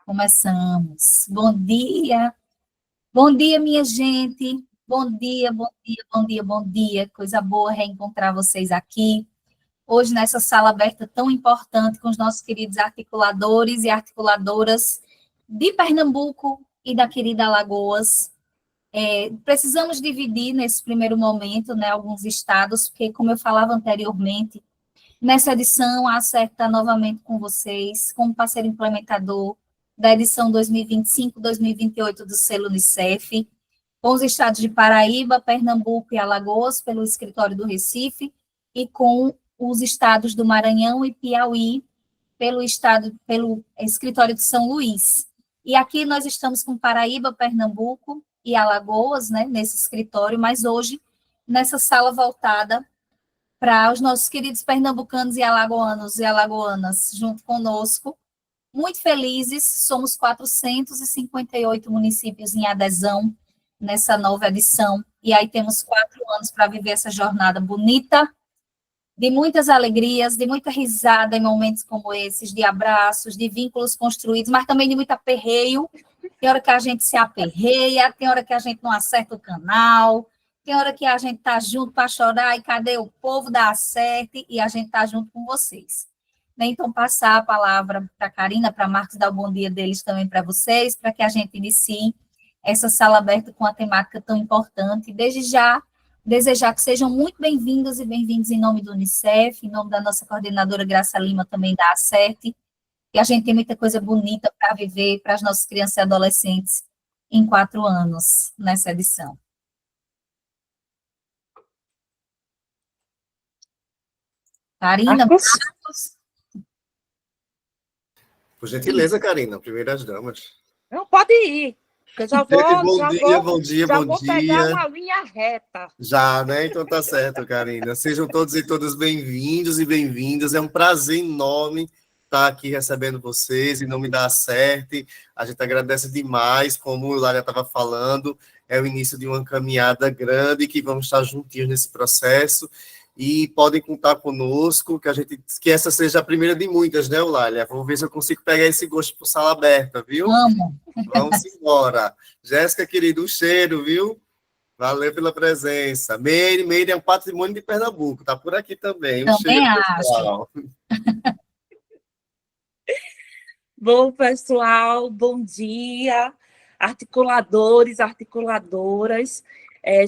Começamos. Bom dia, minha gente. Bom dia, bom dia, bom dia, bom dia. Coisa boa reencontrar vocês aqui. Hoje, nessa sala aberta tão importante, com os nossos queridos articuladores e articuladoras de Pernambuco e da querida Alagoas. Precisamos dividir, nesse primeiro momento, né, alguns estados, porque, como eu falava anteriormente, nessa edição, a ACERT está novamente com vocês, como parceiro implementador da edição 2025-2028 do selo Unicef, com os estados de Paraíba, Pernambuco e Alagoas, pelo escritório do Recife, e com os estados do Maranhão e Piauí, pelo escritório de São Luís. E aqui nós estamos com Paraíba, Pernambuco e Alagoas, né, nesse escritório, mas hoje, nessa sala voltada para os nossos queridos pernambucanos e alagoanas, junto conosco. Muito felizes, somos 458 municípios em adesão nessa nova edição, e aí temos 4 anos para viver essa jornada bonita, de muitas alegrias, de muita risada em momentos como esses, de abraços, de vínculos construídos, mas também de muito aperreio. Tem hora que a gente se aperreia, tem hora que a gente não acerta o canal, tem hora que a gente está junto para chorar, e cadê o povo da Acerte? E a gente está junto com vocês. Então, passar a palavra para a Karina, para Marcos, dar o bom dia deles também para vocês, para que a gente inicie essa sala aberta com uma temática tão importante. Desde já, desejar que sejam muito bem-vindos e bem-vindos em nome do Unicef, em nome da nossa coordenadora Graça Lima, também da Acerte, e a gente tem muita coisa bonita para viver para as nossas crianças e adolescentes em 4 anos, nessa edição. Karina, Marcos. Por gentileza, Karina, primeiras damas. Não, pode ir. Eu já vou, bom dia. Pegar uma linha reta. Já, né? Então tá certo, Karina. Sejam todos e todas bem-vindos e bem-vindas. É um prazer enorme estar aqui recebendo vocês, em nome da Acerte. A gente agradece demais, como o Lária estava falando, é o início de uma caminhada grande, que vamos estar juntinhos nesse processo. E podem contar conosco, que essa seja a primeira de muitas, né, Eulália? Vou ver se eu consigo pegar esse gosto por sala aberta, viu? Vamos embora. Jéssica, querido, um cheiro, viu? Valeu pela presença. Meire é um patrimônio de Pernambuco, tá por aqui também. Um também cheiro, acho. pessoal. Bom, pessoal, bom dia, articuladores, articuladoras.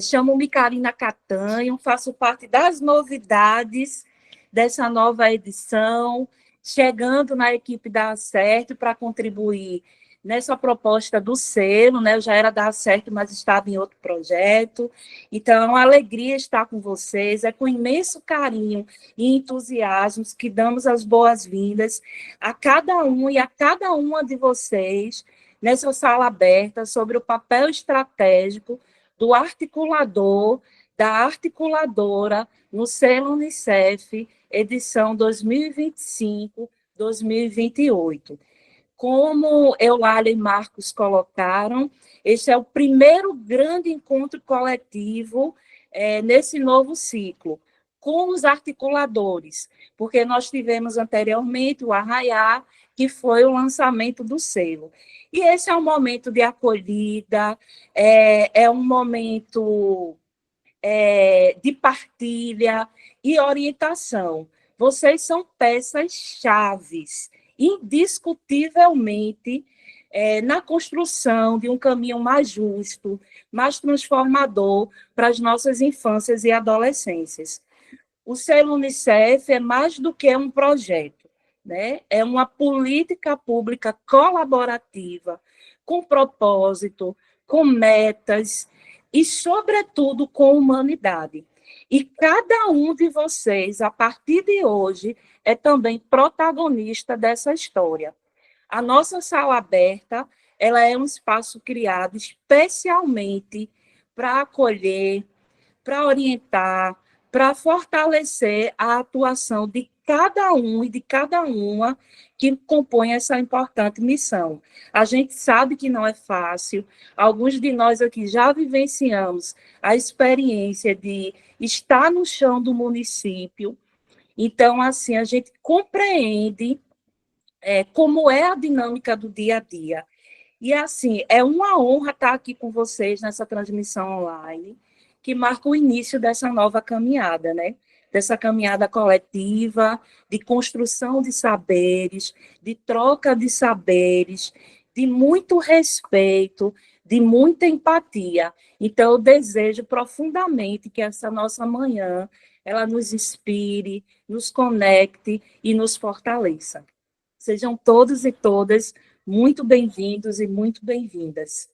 Chamo-me Karina Catanho, faço parte das novidades dessa nova edição, chegando na equipe da Acerte para contribuir nessa proposta do selo, né? Eu já era da Acerte, mas estava em outro projeto. Então, é uma alegria estar com vocês, é com imenso carinho e entusiasmo que damos as boas-vindas a cada um e a cada uma de vocês nessa sala aberta sobre o papel estratégico do articulador, da articuladora, no selo Unicef, edição 2025-2028. Como Eulália e Marcos colocaram, este é o primeiro grande encontro coletivo nesse novo ciclo, com os articuladores, porque nós tivemos anteriormente o Arraiá, que foi o lançamento do selo. E esse é um momento de acolhida, é um momento de partilha e orientação. Vocês são peças-chaves, indiscutivelmente, na construção de um caminho mais justo, mais transformador para as nossas infâncias e adolescências. O selo Unicef é mais do que um projeto, né? É uma política pública colaborativa, com propósito, com metas e, sobretudo, com humanidade. E cada um de vocês, a partir de hoje, é também protagonista dessa história. A nossa sala aberta, ela é um espaço criado especialmente para acolher, para orientar, para fortalecer a atuação de cada um e de cada uma que compõe essa importante missão. A gente sabe que não é fácil, alguns de nós aqui já vivenciamos a experiência de estar no chão do município, então, assim, a gente compreende como é a dinâmica do dia a dia. E, assim, é uma honra estar aqui com vocês nessa transmissão online, que marca o início dessa nova caminhada, né? Dessa caminhada coletiva, de construção de saberes, de troca de saberes, de muito respeito, de muita empatia. Então, eu desejo profundamente que essa nossa manhã, ela nos inspire, nos conecte e nos fortaleça. Sejam todos e todas muito bem-vindos e muito bem-vindas.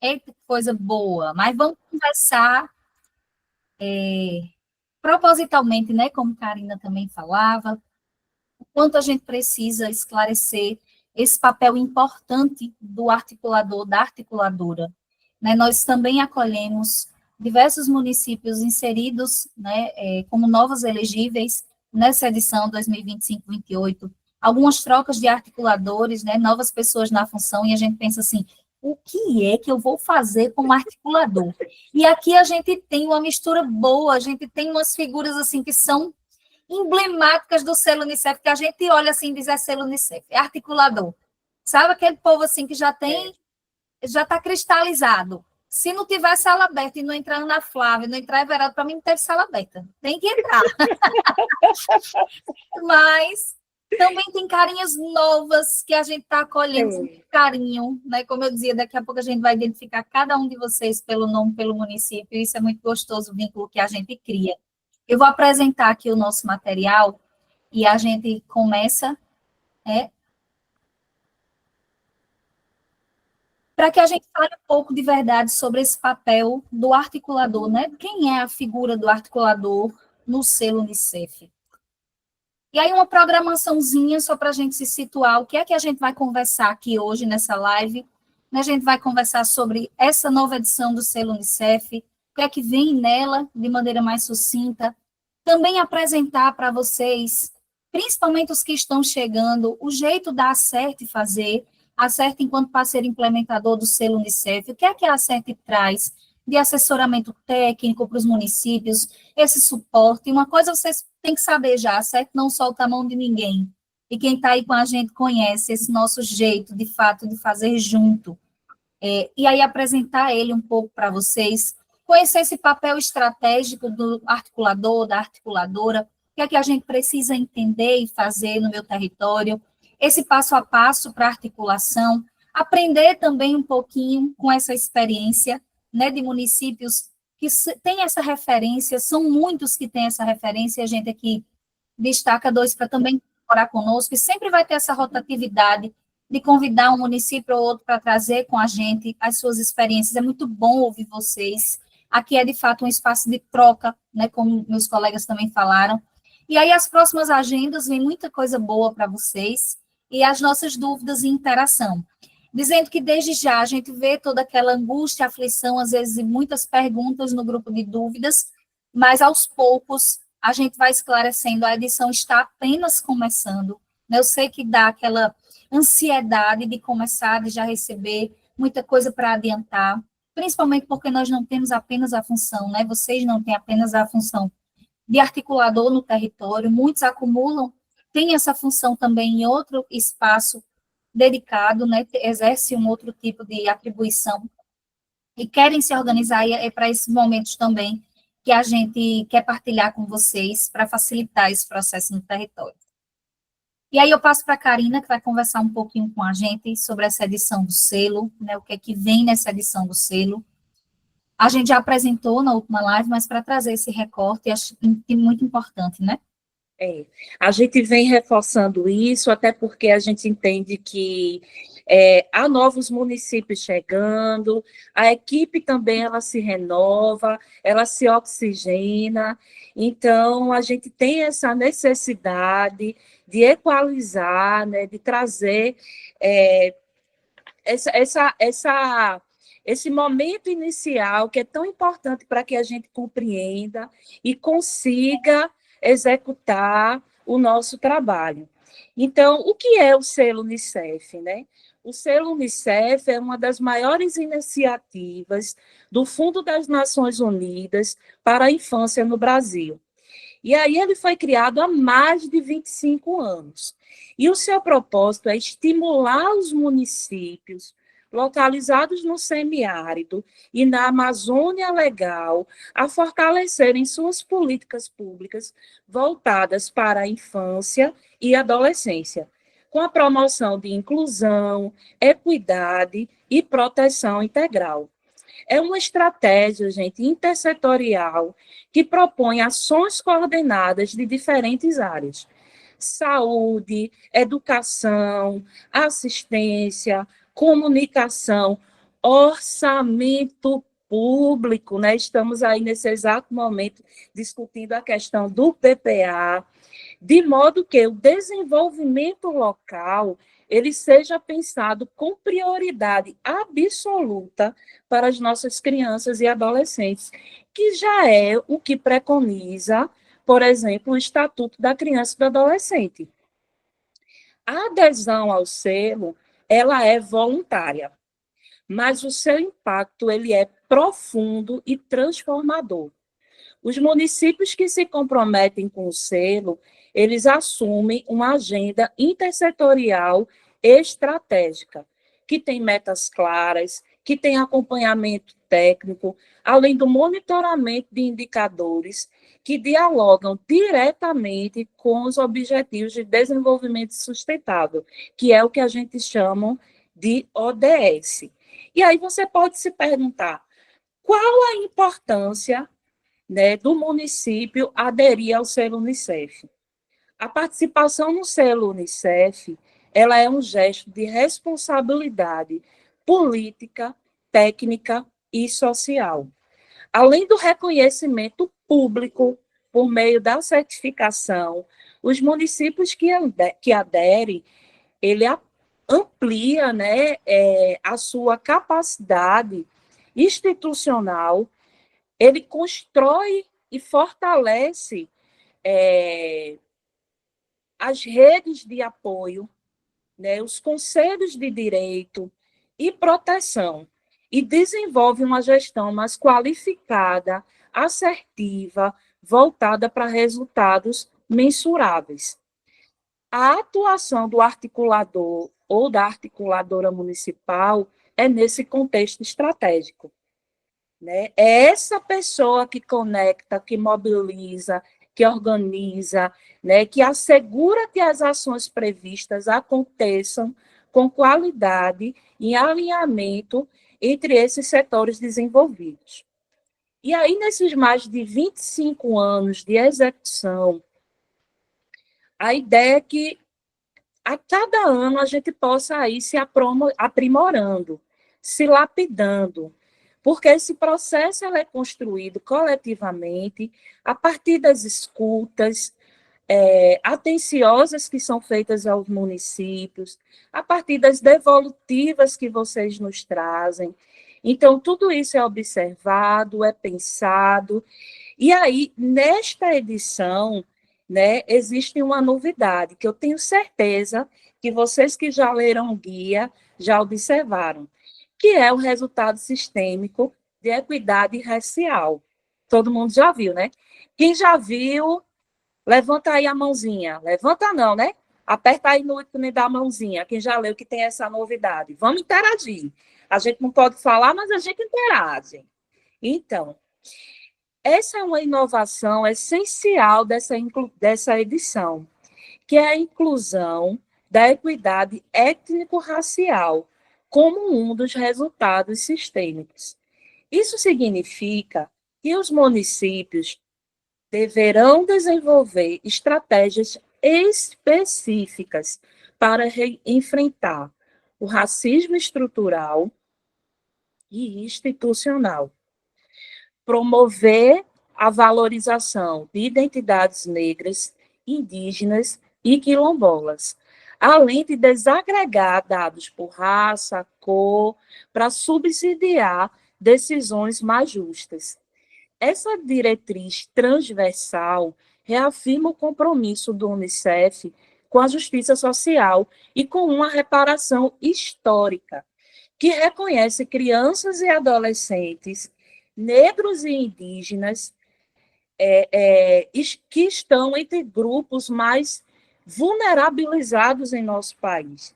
Eita, que coisa boa. Mas vamos conversar propositalmente, né? Como Karina também falava, o quanto a gente precisa esclarecer esse papel importante do articulador, da articuladora. Né? Nós também acolhemos diversos municípios inseridos, né, como novos elegíveis nessa edição 2025-28, algumas trocas de articuladores, né, novas pessoas na função, e a gente pensa assim, o que é que eu vou fazer como articulador? E aqui a gente tem uma mistura boa, a gente tem umas figuras assim que são emblemáticas do selo Unicef, que a gente olha assim e diz, é selo Unicef, é articulador. Sabe aquele povo assim que já está cristalizado. Se não tiver sala aberta e não entrar Ana Flávia, não entrar Everaldo, para mim não teve sala aberta. Tem que entrar. Mas também tem carinhas novas que a gente está acolhendo com carinho, né? Como eu dizia, daqui a pouco a gente vai identificar cada um de vocês pelo nome, pelo município, e isso é muito gostoso, o vínculo que a gente cria. Eu vou apresentar aqui o nosso material e a gente começa para que a gente fale um pouco de verdade sobre esse papel do articulador, né? Quem é a figura do articulador no selo Unicef? E aí uma programaçãozinha só para a gente se situar, o que é que a gente vai conversar aqui hoje nessa live? A gente vai conversar sobre essa nova edição do selo Unicef, o que é que vem nela de maneira mais sucinta, também apresentar para vocês, principalmente os que estão chegando, o jeito da Acerte fazer, a Acerte enquanto parceiro implementador do selo Unicef, o que é que a Acerte traz de assessoramento técnico para os municípios, esse suporte. Uma coisa vocês têm que saber já, a Acerte não solta a mão de ninguém. E quem está aí com a gente conhece esse nosso jeito, de fato, de fazer junto. E aí apresentar ele um pouco para vocês, conhecer esse papel estratégico do articulador, da articuladora, o que é que a gente precisa entender e fazer no meu território, esse passo a passo para articulação, aprender também um pouquinho com essa experiência, né, de municípios que têm essa referência, são muitos que têm essa referência, e a gente aqui destaca dois para também colaborar conosco, e sempre vai ter essa rotatividade de convidar um município ou outro para trazer com a gente as suas experiências. É muito bom ouvir vocês. Aqui é, de fato, um espaço de troca, né, como meus colegas também falaram. E aí, as próximas agendas, vem muita coisa boa para vocês, e as nossas dúvidas e interação. Dizendo que, desde já, a gente vê toda aquela angústia, aflição, às vezes, e muitas perguntas no grupo de dúvidas, mas, aos poucos, a gente vai esclarecendo. A edição está apenas começando. Eu sei que dá aquela ansiedade de começar, de já receber muita coisa para adiantar, principalmente porque nós não temos apenas a função, né? Vocês não têm apenas a função de articulador no território, muitos acumulam, têm essa função também em outro espaço dedicado, né? Exerce um outro tipo de atribuição e querem se organizar, e é para esses momentos também que a gente quer partilhar com vocês para facilitar esse processo no território. E aí eu passo para a Karina, que vai conversar um pouquinho com a gente sobre essa edição do selo, né, o que é que vem nessa edição do selo. A gente já apresentou na última live, mas para trazer esse recorte, acho muito importante, né? A gente vem reforçando isso, até porque a gente entende que há novos municípios chegando, a equipe também ela se renova, ela se oxigena, então a gente tem essa necessidade de equalizar, né, de trazer esse momento inicial que é tão importante para que a gente compreenda e consiga executar o nosso trabalho. Então, o que é o selo Unicef, né? O selo Unicef é uma das maiores iniciativas do Fundo das Nações Unidas para a Infância no Brasil. E aí ele foi criado há mais de 25 anos. E o seu propósito é estimular os municípios localizados no semiárido e na Amazônia Legal a fortalecerem suas políticas públicas voltadas para a infância e adolescência, com a promoção de inclusão, equidade e proteção integral. É uma estratégia, gente, intersetorial que propõe ações coordenadas de diferentes áreas: saúde, educação, assistência, comunicação, orçamento público, né? Estamos aí nesse exato momento discutindo a questão do PPA, de modo que o desenvolvimento local ele seja pensado com prioridade absoluta para as nossas crianças e adolescentes, que já é o que preconiza, por exemplo, o Estatuto da Criança e do Adolescente. A adesão ao selo, ela é voluntária, mas o seu impacto ele é profundo e transformador. Os municípios que se comprometem com o selo, eles assumem uma agenda intersetorial estratégica, que tem metas claras, que tem acompanhamento técnico, além do monitoramento de indicadores que dialogam diretamente com os Objetivos de Desenvolvimento Sustentável, que é o que a gente chama de ODS. E aí você pode se perguntar, qual a importância, né, do município aderir ao selo Unicef? A participação no selo Unicef, ela é um gesto de responsabilidade política, técnica e social. Além do reconhecimento público por meio da certificação, os municípios que aderem, ele amplia, né, a sua capacidade institucional, ele constrói e fortalece as redes de apoio, né, os conselhos de direito e proteção, e desenvolve uma gestão mais qualificada, assertiva, voltada para resultados mensuráveis. A atuação do articulador ou da articuladora municipal é nesse contexto estratégico, né? É essa pessoa que conecta, que mobiliza, que organiza, né, que assegura que as ações previstas aconteçam com qualidade e alinhamento entre esses setores desenvolvidos. E aí, nesses mais de 25 anos de execução, a ideia é que a cada ano a gente possa ir se aprimorando, se lapidando, porque esse processo é construído coletivamente a partir das escutas atenciosas que são feitas aos municípios, a partir das devolutivas que vocês nos trazem. Então, tudo isso é observado, é pensado, e aí, nesta edição, né, existe uma novidade, que eu tenho certeza que vocês que já leram o guia já observaram, que é o resultado sistêmico de equidade racial. Todo mundo já viu, né? Quem já viu, levanta aí a mãozinha. Levanta não, né? Aperta aí no ícone da mãozinha, quem já leu que tem essa novidade. Vamos interagir. A gente não pode falar, mas a gente interage. Então, essa é uma inovação essencial dessa edição, que é a inclusão da equidade étnico-racial como um dos resultados sistêmicos. Isso significa que os municípios deverão desenvolver estratégias específicas para enfrentar o racismo estrutural e institucional, promover a valorização de identidades negras, indígenas e quilombolas, além de desagregar dados por raça, cor, para subsidiar decisões mais justas. Essa diretriz transversal reafirma o compromisso do Unicef com a justiça social e com uma reparação histórica, que reconhece crianças e adolescentes negros e indígenas que estão entre grupos mais vulnerabilizados em nosso país.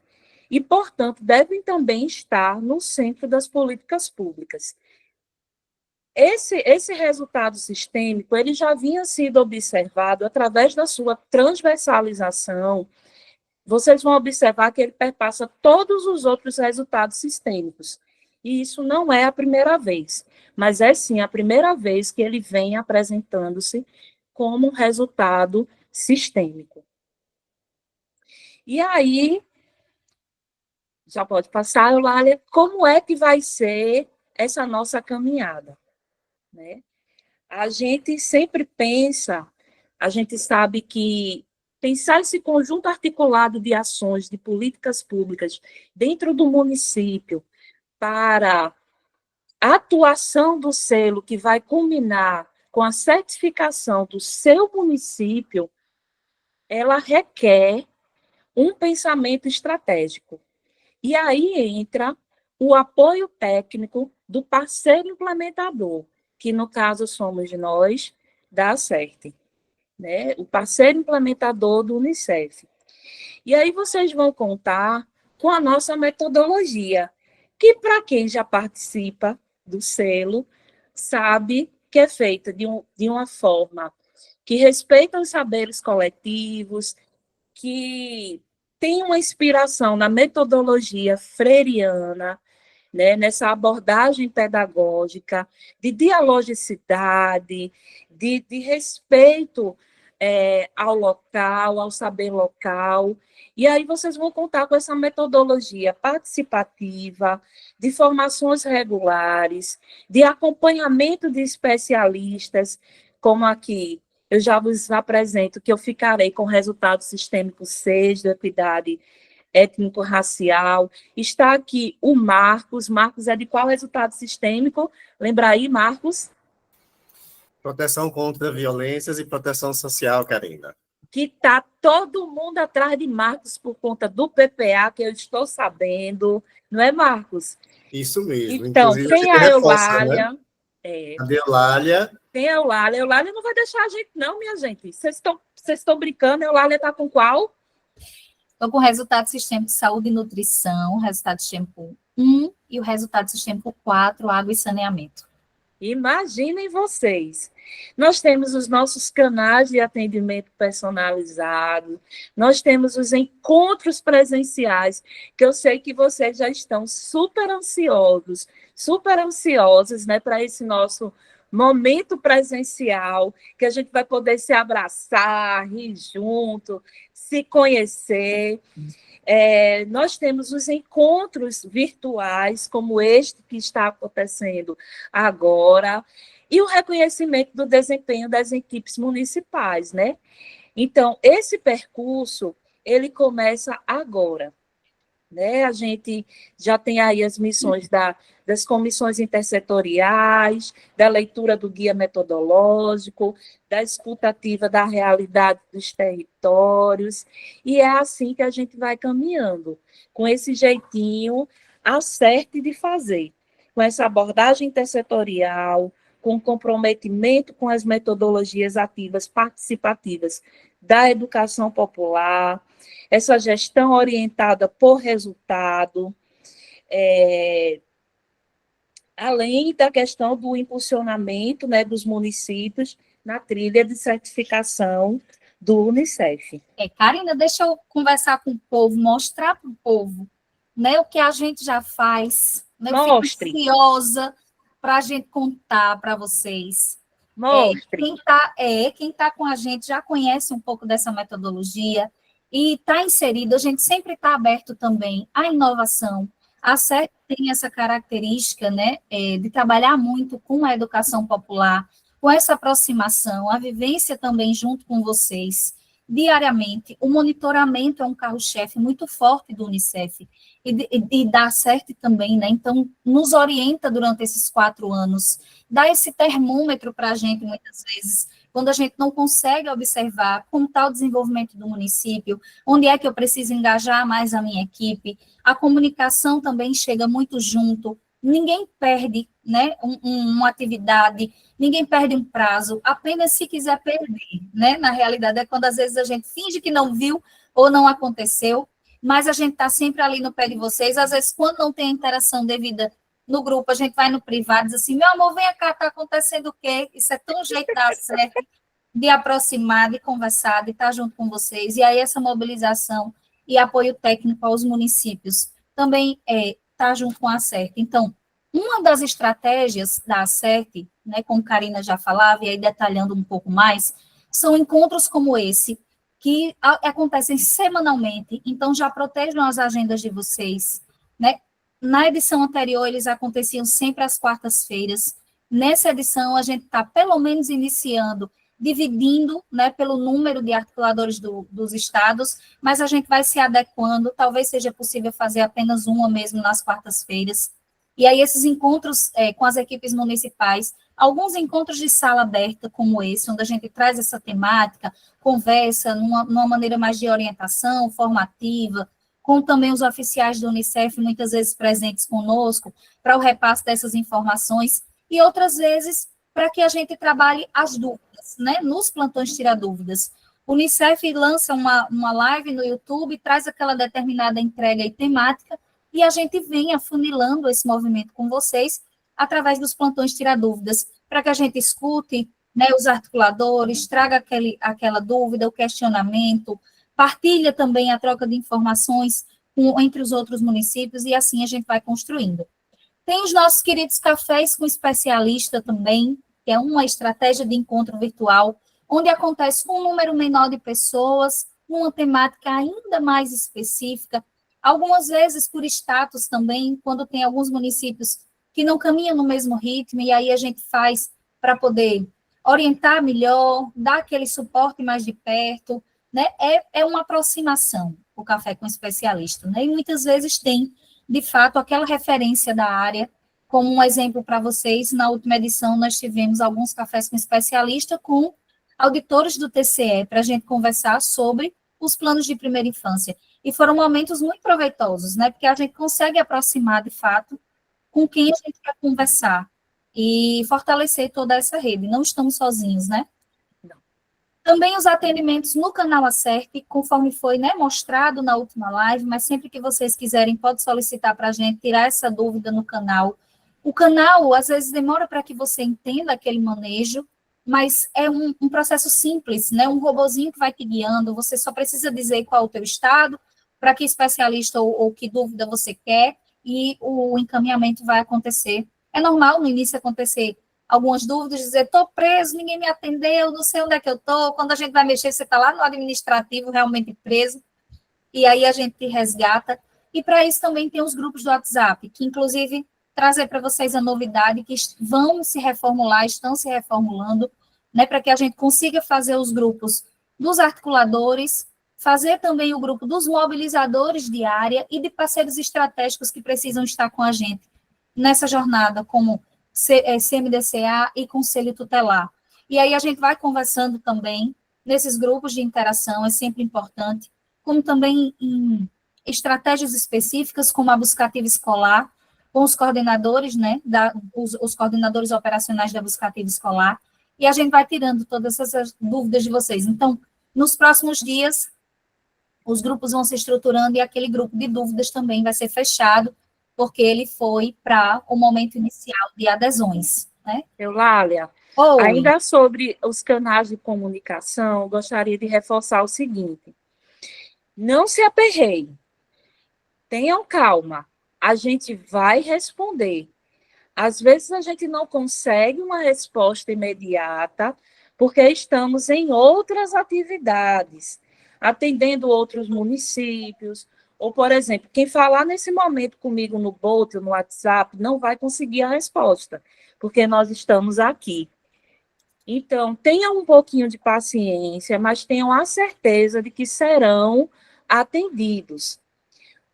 E, portanto, devem também estar no centro das políticas públicas. Esse resultado sistêmico ele já vinha sido observado através da sua transversalização. Vocês vão observar que ele perpassa todos os outros resultados sistêmicos. E isso não é a primeira vez, mas é sim a primeira vez que ele vem apresentando-se como um resultado sistêmico. E aí, já pode passar, Eulália, como é que vai ser essa nossa caminhada? Né? A gente sempre pensa, a gente sabe que pensar esse conjunto articulado de ações, de políticas públicas dentro do município para a atuação do selo que vai culminar com a certificação do seu município, ela requer um pensamento estratégico. E aí entra o apoio técnico do parceiro implementador, que no caso somos nós, da ACERT, né? O parceiro implementador do Unicef. E aí vocês vão contar com a nossa metodologia, que para quem já participa do selo, sabe que é feita de uma forma que respeita os saberes coletivos, que tem uma inspiração na metodologia freiriana, né, nessa abordagem pedagógica, de dialogicidade, de respeito ao local, ao saber local. E aí vocês vão contar com essa metodologia participativa, de formações regulares, de acompanhamento de especialistas, como aqui eu já vos apresento que eu ficarei com o resultado sistêmico 6 da equidade étnico-racial. Está aqui o Marcos. Marcos é de qual resultado sistêmico? Lembra aí, Marcos? Proteção contra violências e proteção social, Karina. Que está todo mundo atrás de Marcos por conta do PPA, que eu estou sabendo. Não é, Marcos? Isso mesmo. Então, inclusive, tem a Eulália. Né? Cadê a Eulália? Tem a Eulália. A Eulália não vai deixar a gente, não, minha gente. Vocês estão brincando? A Eulália está com qual? Estou com o resultado sistêmico de saúde e nutrição, o resultado sistêmico 1 e o resultado sistêmico 4, água e saneamento. Imaginem vocês. Nós temos os nossos canais de atendimento personalizado, nós temos os encontros presenciais, que eu sei que vocês já estão super ansiosos, né, para esse nosso momento presencial, que a gente vai poder se abraçar, rir junto, se conhecer. Nós temos os encontros virtuais, como este que está acontecendo agora, e o reconhecimento do desempenho das equipes municipais, né? Então, esse percurso, ele começa agora, né? A gente já tem aí as missões das comissões intersetoriais, da leitura do guia metodológico, da escutativa da realidade dos territórios, e é assim que a gente vai caminhando, com esse jeitinho acerte de fazer, com essa abordagem intersetorial, com comprometimento com as metodologias ativas participativas da educação popular, essa gestão orientada por resultado, além da questão do impulsionamento, né, dos municípios na trilha de certificação do Unicef. Karina, deixa eu conversar com o povo, mostrar para o povo, né, o que a gente já faz. Né, Mostre. Eu fico ansiosa para a gente contar para vocês. Mostre. Quem tá com a gente já conhece um pouco dessa metodologia e está inserido, a gente sempre está aberto também à inovação. A CERT tem essa característica, né, de trabalhar muito com a educação popular, com essa aproximação, a vivência também junto com vocês, diariamente. O monitoramento é um carro-chefe muito forte do Unicef e da CERT também, né? Então, nos orienta durante esses 4 anos, dá esse termômetro para a gente, muitas vezes, quando a gente não consegue observar como está o desenvolvimento do município, onde é que eu preciso engajar mais a minha equipe, a comunicação também chega muito junto, ninguém perde né, uma atividade, ninguém perde um prazo, apenas se quiser perder, né? Na realidade, é quando às vezes a gente finge que não viu ou não aconteceu, mas a gente está sempre ali no pé de vocês. Às vezes, quando não tem interação devida no grupo, a gente vai no privado e diz assim: meu amor, vem cá, está acontecendo o quê? Isso é tão jeito de dar certo, de aproximar, de conversar, de estar junto com vocês. E aí, essa mobilização e apoio técnico aos municípios também está junto com a ACERT. Então, uma das estratégias da ACERT, né, como Karina já falava, e aí detalhando um pouco mais, são encontros como esse, que acontecem semanalmente, então já protejam as agendas de vocês, né? Na edição anterior, eles aconteciam sempre às quartas-feiras. Nessa edição, a gente está, pelo menos, iniciando, dividindo, né, pelo número de articuladores dos estados, mas a gente vai se adequando, talvez seja possível fazer apenas uma mesmo nas quartas-feiras. E aí, esses encontros com as equipes municipais, alguns encontros de sala aberta, como esse, onde a gente traz essa temática, conversa numa maneira mais de orientação, formativa, com também os oficiais do Unicef, muitas vezes presentes conosco, para o repasse dessas informações, e outras vezes para que a gente trabalhe as dúvidas, né, nos plantões Tira Dúvidas. O Unicef lança uma live no YouTube, traz aquela determinada entrega e temática, e a gente vem afunilando esse movimento com vocês através dos plantões Tira Dúvidas, para que a gente escute, né, os articuladores, traga aquela dúvida, o questionamento, partilha também a troca de informações entre os outros municípios, e assim a gente vai construindo. Tem os nossos queridos cafés com especialista também, que é uma estratégia de encontro virtual, onde acontece com um número menor de pessoas, uma temática ainda mais específica, algumas vezes por status também, quando tem alguns municípios que não caminham no mesmo ritmo, e aí a gente faz para poder orientar melhor, dar aquele suporte mais de perto, né? É uma aproximação, o café com especialista, né? E muitas vezes tem, de fato, aquela referência da área. Como um exemplo para vocês, na última edição nós tivemos alguns cafés com especialista com auditores do TCE, para a gente conversar sobre os planos de primeira infância. E foram momentos muito proveitosos, né? Porque a gente consegue aproximar, de fato, com quem a gente quer conversar e fortalecer toda essa rede. Não estamos sozinhos, né? Não. Também os atendimentos no canal Acerte, conforme foi, né, mostrado na última live, mas sempre que vocês quiserem, pode solicitar para a gente tirar essa dúvida no canal. O canal, às vezes, demora para que você entenda aquele manejo, mas é um processo simples, né? Um robozinho que vai te guiando, você só precisa dizer qual é o teu estado, para que especialista ou que dúvida você quer, e o encaminhamento vai acontecer. É normal no início acontecer algumas dúvidas, dizer, estou preso, ninguém me atendeu, não sei onde é que eu estou. Quando a gente vai mexer, você está lá no administrativo, realmente preso, e aí a gente resgata. E para isso também tem os grupos do WhatsApp, que inclusive trazer para vocês a novidade, que vão se reformular, estão se reformulando, né, para que a gente consiga fazer os grupos dos articuladores, fazer também o grupo dos mobilizadores de área e de parceiros estratégicos que precisam estar com a gente nessa jornada, como CMDCA e Conselho Tutelar. E aí a gente vai conversando também nesses grupos de interação, é sempre importante, como também em estratégias específicas, como a buscativa escolar, com os coordenadores, né, os coordenadores operacionais da buscativa escolar, e a gente vai tirando todas essas dúvidas de vocês. Então, nos próximos dias, os grupos vão se estruturando e aquele grupo de dúvidas também vai ser fechado, porque ele foi para o momento inicial de adesões, né? Eulália, ainda sobre os canais de comunicação, gostaria de reforçar o seguinte: não se aperreiem, tenham calma, a gente vai responder. Às vezes a gente não consegue uma resposta imediata, porque estamos em outras atividades, atendendo outros municípios, ou, por exemplo, quem falar nesse momento comigo no Bolt, no WhatsApp, não vai conseguir a resposta, porque nós estamos aqui. Então, tenham um pouquinho de paciência, mas tenham a certeza de que serão atendidos.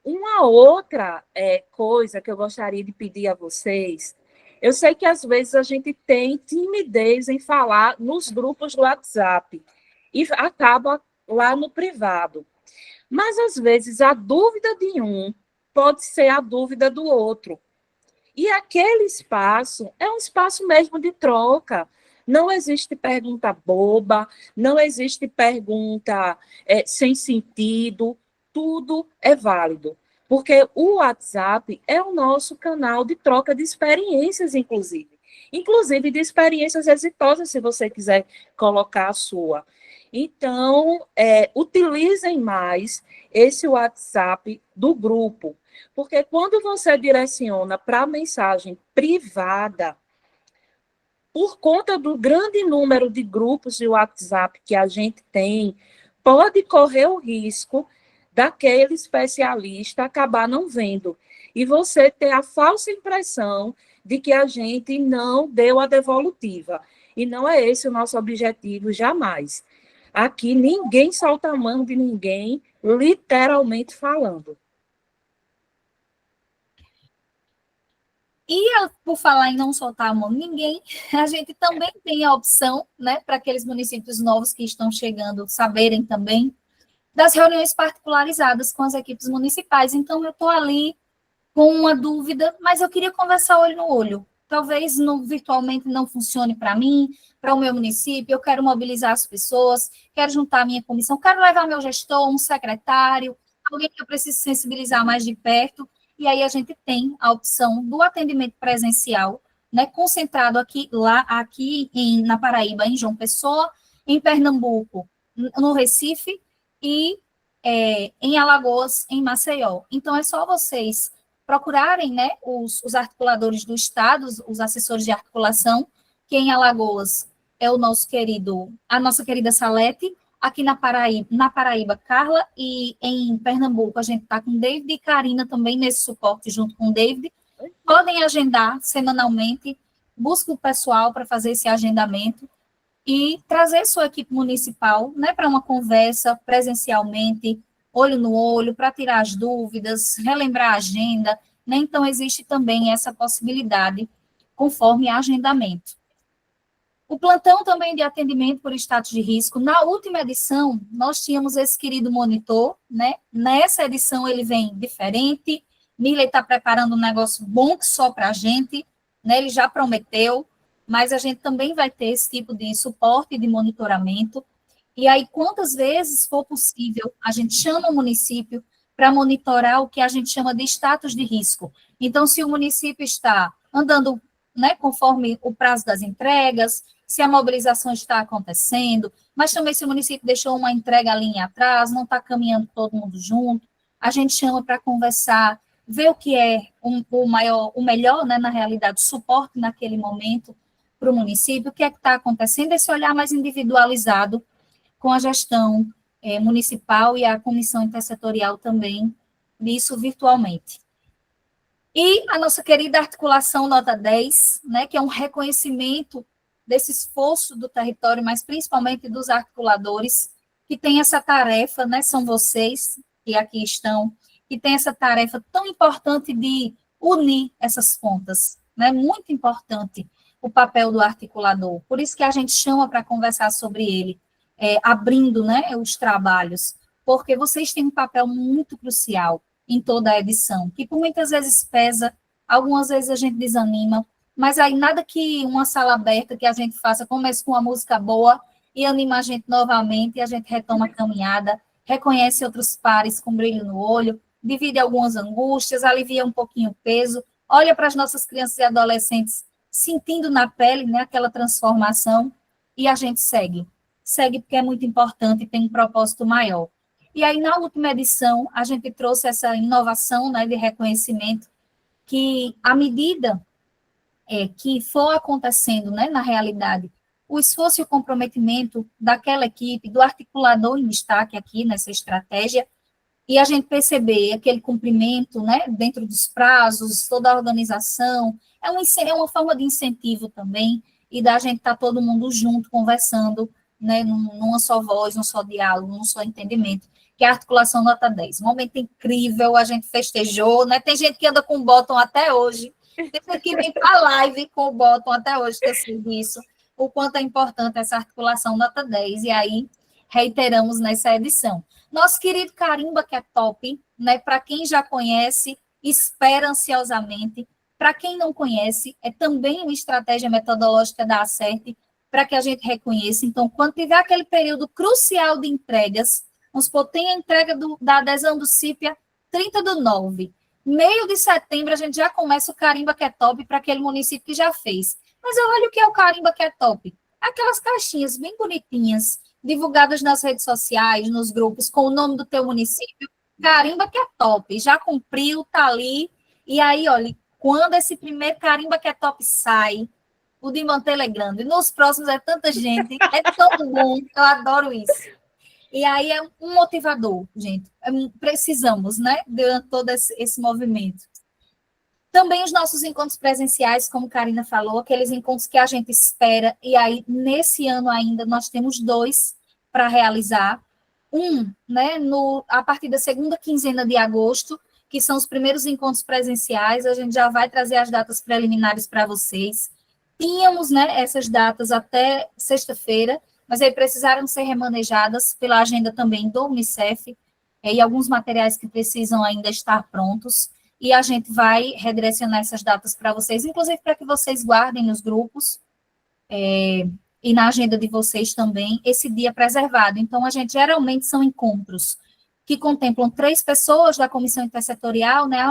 Uma outra coisa que eu gostaria de pedir a vocês, eu sei que às vezes a gente tem timidez em falar nos grupos do WhatsApp e acaba lá no privado. Mas às vezes a dúvida de um pode ser a dúvida do outro. E aquele espaço é um espaço mesmo de troca. Não existe pergunta boba, não existe pergunta sem sentido, tudo é válido. Porque o WhatsApp é o nosso canal de troca de experiências, inclusive. Inclusive de experiências exitosas, se você quiser colocar a sua. Então, utilizem mais esse WhatsApp do grupo, porque quando você direciona para a mensagem privada, por conta do grande número de grupos de WhatsApp que a gente tem, pode correr o risco daquele especialista acabar não vendo. E você ter a falsa impressão de que a gente não deu a devolutiva. E não é esse o nosso objetivo, jamais. Aqui ninguém solta a mão de ninguém, literalmente falando. E por falar em não soltar a mão de ninguém, a gente também tem a opção, né, para aqueles municípios novos que estão chegando saberem também, das reuniões particularizadas com as equipes municipais. Então, eu estou ali com uma dúvida, mas eu queria conversar olho no olho. Talvez virtualmente não funcione para mim, para o meu município, eu quero mobilizar as pessoas, quero juntar a minha comissão, quero levar meu gestor, um secretário, alguém que eu preciso sensibilizar mais de perto, e aí a gente tem a opção do atendimento presencial, né, concentrado na Paraíba, em João Pessoa, em Pernambuco, no Recife, e em Alagoas, em Maceió. Então, é só vocês procurarem, né, os articuladores do Estado, os assessores de articulação, que em Alagoas é a nossa querida Salete, aqui na Paraíba, Carla, e em Pernambuco a gente está com David e Karina também nesse suporte junto com o David. Podem agendar semanalmente, busca o pessoal para fazer esse agendamento e trazer sua equipe municipal, né, para uma conversa presencialmente, olho no olho, para tirar as dúvidas, relembrar a agenda, né? Então, existe também essa possibilidade, conforme agendamento. O plantão também de atendimento por status de risco. Na última edição, nós tínhamos esse querido monitor, né? Nessa edição, ele vem diferente. Mirley está preparando um negócio bom que só para a gente, né? Ele já prometeu, mas a gente também vai ter esse tipo de suporte de monitoramento. E aí, quantas vezes for possível, a gente chama o município para monitorar o que a gente chama de status de risco. Então, se o município está andando, né, conforme o prazo das entregas, se a mobilização está acontecendo, mas também se o município deixou uma entrega ali em atraso, não está caminhando todo mundo junto, a gente chama para conversar, ver o que é o melhor, né, na realidade, o suporte naquele momento para o município, o que é que está acontecendo, esse olhar mais individualizado com a gestão municipal e a comissão intersetorial também, nisso virtualmente. E a nossa querida articulação Nota 10, né, que é um reconhecimento desse esforço do território, mas principalmente dos articuladores, que tem essa tarefa, né, são vocês que aqui estão, que tem essa tarefa tão importante de unir essas pontas, né, muito importante o papel do articulador, por isso que a gente chama para conversar sobre ele, abrindo, né, os trabalhos, porque vocês têm um papel muito crucial em toda a edição, que por muitas vezes pesa, algumas vezes a gente desanima, mas aí nada que uma sala aberta que a gente faça, comece com uma música boa e anima a gente novamente, e a gente retoma a caminhada, reconhece outros pares com brilho no olho, divide algumas angústias, alivia um pouquinho o peso, olha para as nossas crianças e adolescentes sentindo na pele, né, aquela transformação, e a gente segue. Segue porque é muito importante e tem um propósito maior. E aí, na última edição, a gente trouxe essa inovação, né, de reconhecimento, que à medida que for acontecendo, né, na realidade, o esforço e o comprometimento daquela equipe, do articulador em destaque aqui nessa estratégia, e a gente perceber aquele cumprimento, né, dentro dos prazos, toda a organização, é uma forma de incentivo também, e da gente estar todo mundo junto, conversando, né, numa só voz, num só diálogo, num só entendimento, que é a articulação Nota 10. Um momento incrível, a gente festejou, né, tem gente que anda com o bottom até hoje, tem gente que vem para a live com o bottom até hoje, que eu sei disso, o quanto é importante essa articulação Nota 10, e aí reiteramos nessa edição. Nosso querido Carimba, que é top, né? Para quem já conhece, espera ansiosamente Para quem não conhece, é também uma estratégia metodológica da Acerte para que a gente reconheça. Então, quando tiver aquele período crucial de entregas, vamos supor, tem a entrega da adesão do CIPIA 30/9. Meio de setembro, a gente já começa o Carimba que é top para aquele município que já fez. Mas olha o que é o Carimba que é top. Aquelas caixinhas bem bonitinhas, divulgadas nas redes sociais, nos grupos, com o nome do teu município. Carimba que é top. Já cumpriu, tá ali. E aí, olha, quando esse primeiro Carimba que é top sai, o de Mantela é grande. Nos próximos é tanta gente, é tão bom, eu adoro isso. E aí é um motivador, gente. Precisamos, né, de todo esse movimento. Também os nossos encontros presenciais, como Karina falou, aqueles encontros que a gente espera, e aí, nesse ano ainda, nós temos 2 para realizar. Né, a partir da segunda quinzena de agosto, que são os primeiros encontros presenciais, a gente já vai trazer as datas preliminares para vocês. Tínhamos, né, essas datas até sexta-feira, mas aí precisaram ser remanejadas pela agenda também do Unicef, e alguns materiais que precisam ainda estar prontos, e a gente vai redirecionar essas datas para vocês, inclusive para que vocês guardem nos grupos, e na agenda de vocês também, esse dia preservado. Então, a gente geralmente são encontros que contemplam 3 pessoas da comissão intersetorial, né,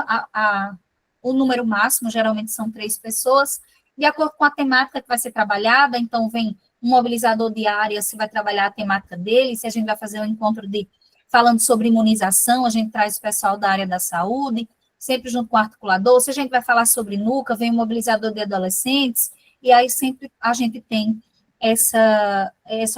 o número máximo geralmente são 3 pessoas, de acordo com a temática que vai ser trabalhada. Então, vem um mobilizador de área, se vai trabalhar a temática dele, se a gente vai fazer um encontro falando sobre imunização, a gente traz o pessoal da área da saúde, sempre junto com o articulador. Se a gente vai falar sobre NUCA, vem um mobilizador de adolescentes, e aí sempre a gente tem essa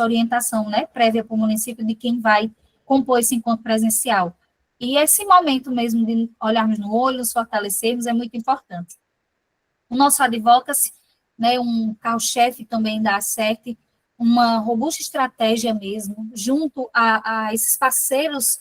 orientação, né, prévia para o município de quem vai compor esse encontro presencial. E esse momento mesmo de olharmos no olho, nos fortalecermos, é muito importante. O nosso advocacy, né, um carro-chefe também da Acerte, uma robusta estratégia mesmo, junto a esses parceiros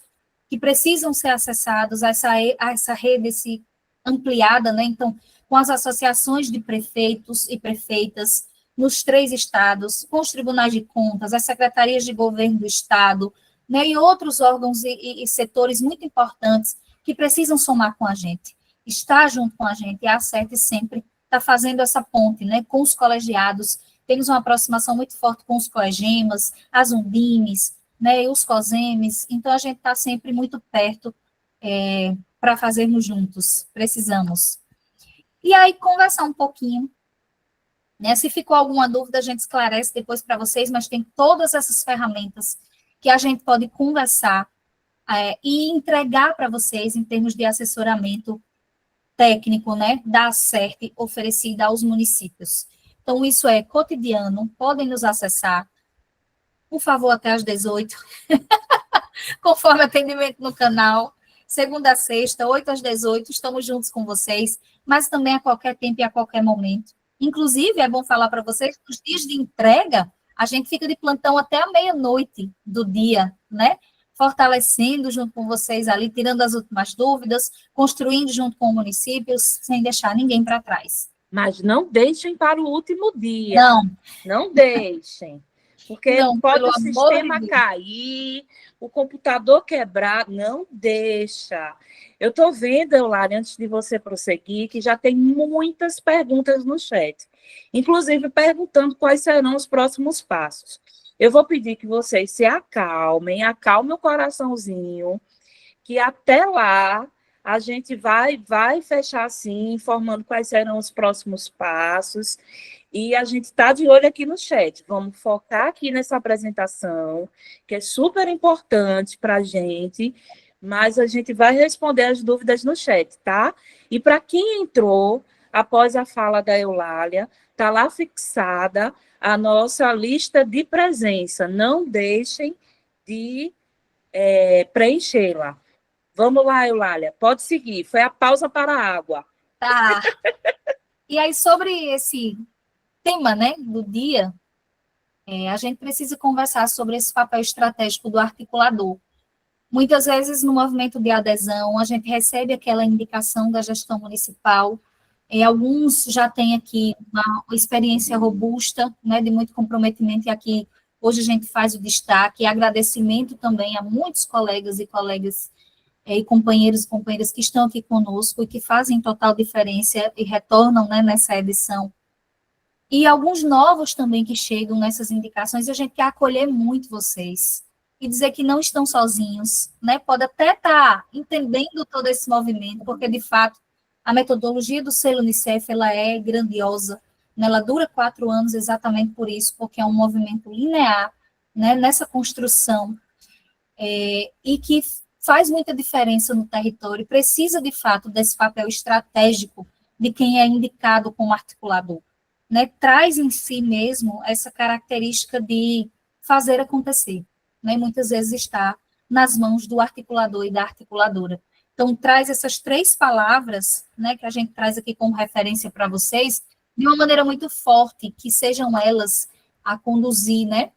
que precisam ser acessados, a essa rede ampliada, né? Então, com as associações de prefeitos e prefeitas nos 3 estados, com os tribunais de contas, as secretarias de governo do estado, né, e outros órgãos e setores muito importantes que precisam somar com a gente, estar junto com a gente, e a Acerte sempre está fazendo essa ponte, né, com os colegiados. Temos uma aproximação muito forte com os coegemas, as Undines, né, e os COSEMES, então a gente está sempre muito perto para fazermos juntos, precisamos. E aí, conversar um pouquinho, né, se ficou alguma dúvida, a gente esclarece depois para vocês, mas tem todas essas ferramentas que a gente pode conversar e entregar para vocês em termos de assessoramento técnico, né, da Acerte oferecida aos municípios. Então, isso é cotidiano, podem nos acessar, por favor, até às 18, conforme atendimento no canal, segunda a sexta, 8 às 18, estamos juntos com vocês, mas também a qualquer tempo e a qualquer momento. Inclusive, é bom falar para vocês que os dias de entrega, a gente fica de plantão até a meia-noite do dia, né? Fortalecendo junto com vocês ali, tirando as últimas dúvidas, construindo junto com o município, sem deixar ninguém para trás. Mas não deixem para o último dia. Não deixem. Porque não, pode o sistema cair, o computador quebrar, não deixa. Eu estou vendo, Eulália, antes de você prosseguir, que já tem muitas perguntas no chat, inclusive perguntando quais serão os próximos passos. Eu vou pedir que vocês se acalmem o coraçãozinho, que até lá a gente vai fechar assim, informando quais serão os próximos passos. E a gente está de olho aqui no chat. Vamos focar aqui nessa apresentação, que é super importante para a gente, mas a gente vai responder as dúvidas no chat, tá? E para quem entrou após a fala da Eulália, está lá fixada a nossa lista de presença. Não deixem de preenchê-la. Vamos lá, Eulália, pode seguir. Foi a pausa para a água. Tá. E aí, sobre esse tema, né, do dia, a gente precisa conversar sobre esse papel estratégico do articulador. Muitas vezes, no movimento de adesão, a gente recebe aquela indicação da gestão municipal, alguns já têm aqui uma experiência robusta, né, de muito comprometimento, e aqui hoje a gente faz o destaque, e agradecimento também a muitos colegas e colegas e companheiros e companheiras que estão aqui conosco e que fazem total diferença e retornam, né, nessa edição. E alguns novos também que chegam nessas indicações, e a gente quer acolher muito vocês e dizer que não estão sozinhos, né? Pode até estar entendendo todo esse movimento, porque, de fato, a metodologia do selo Unicef, ela é grandiosa, né? Ela dura 4 anos exatamente por isso, porque é um movimento linear, né, nessa construção, e que faz muita diferença no território, precisa, de fato, desse papel estratégico de quem é indicado como articulador, né? Traz em si mesmo essa característica de fazer acontecer, né? Muitas vezes está nas mãos do articulador e da articuladora. Então, traz essas 3 palavras, né, que a gente traz aqui como referência para vocês, de uma maneira muito forte, que sejam elas a conduzir, né,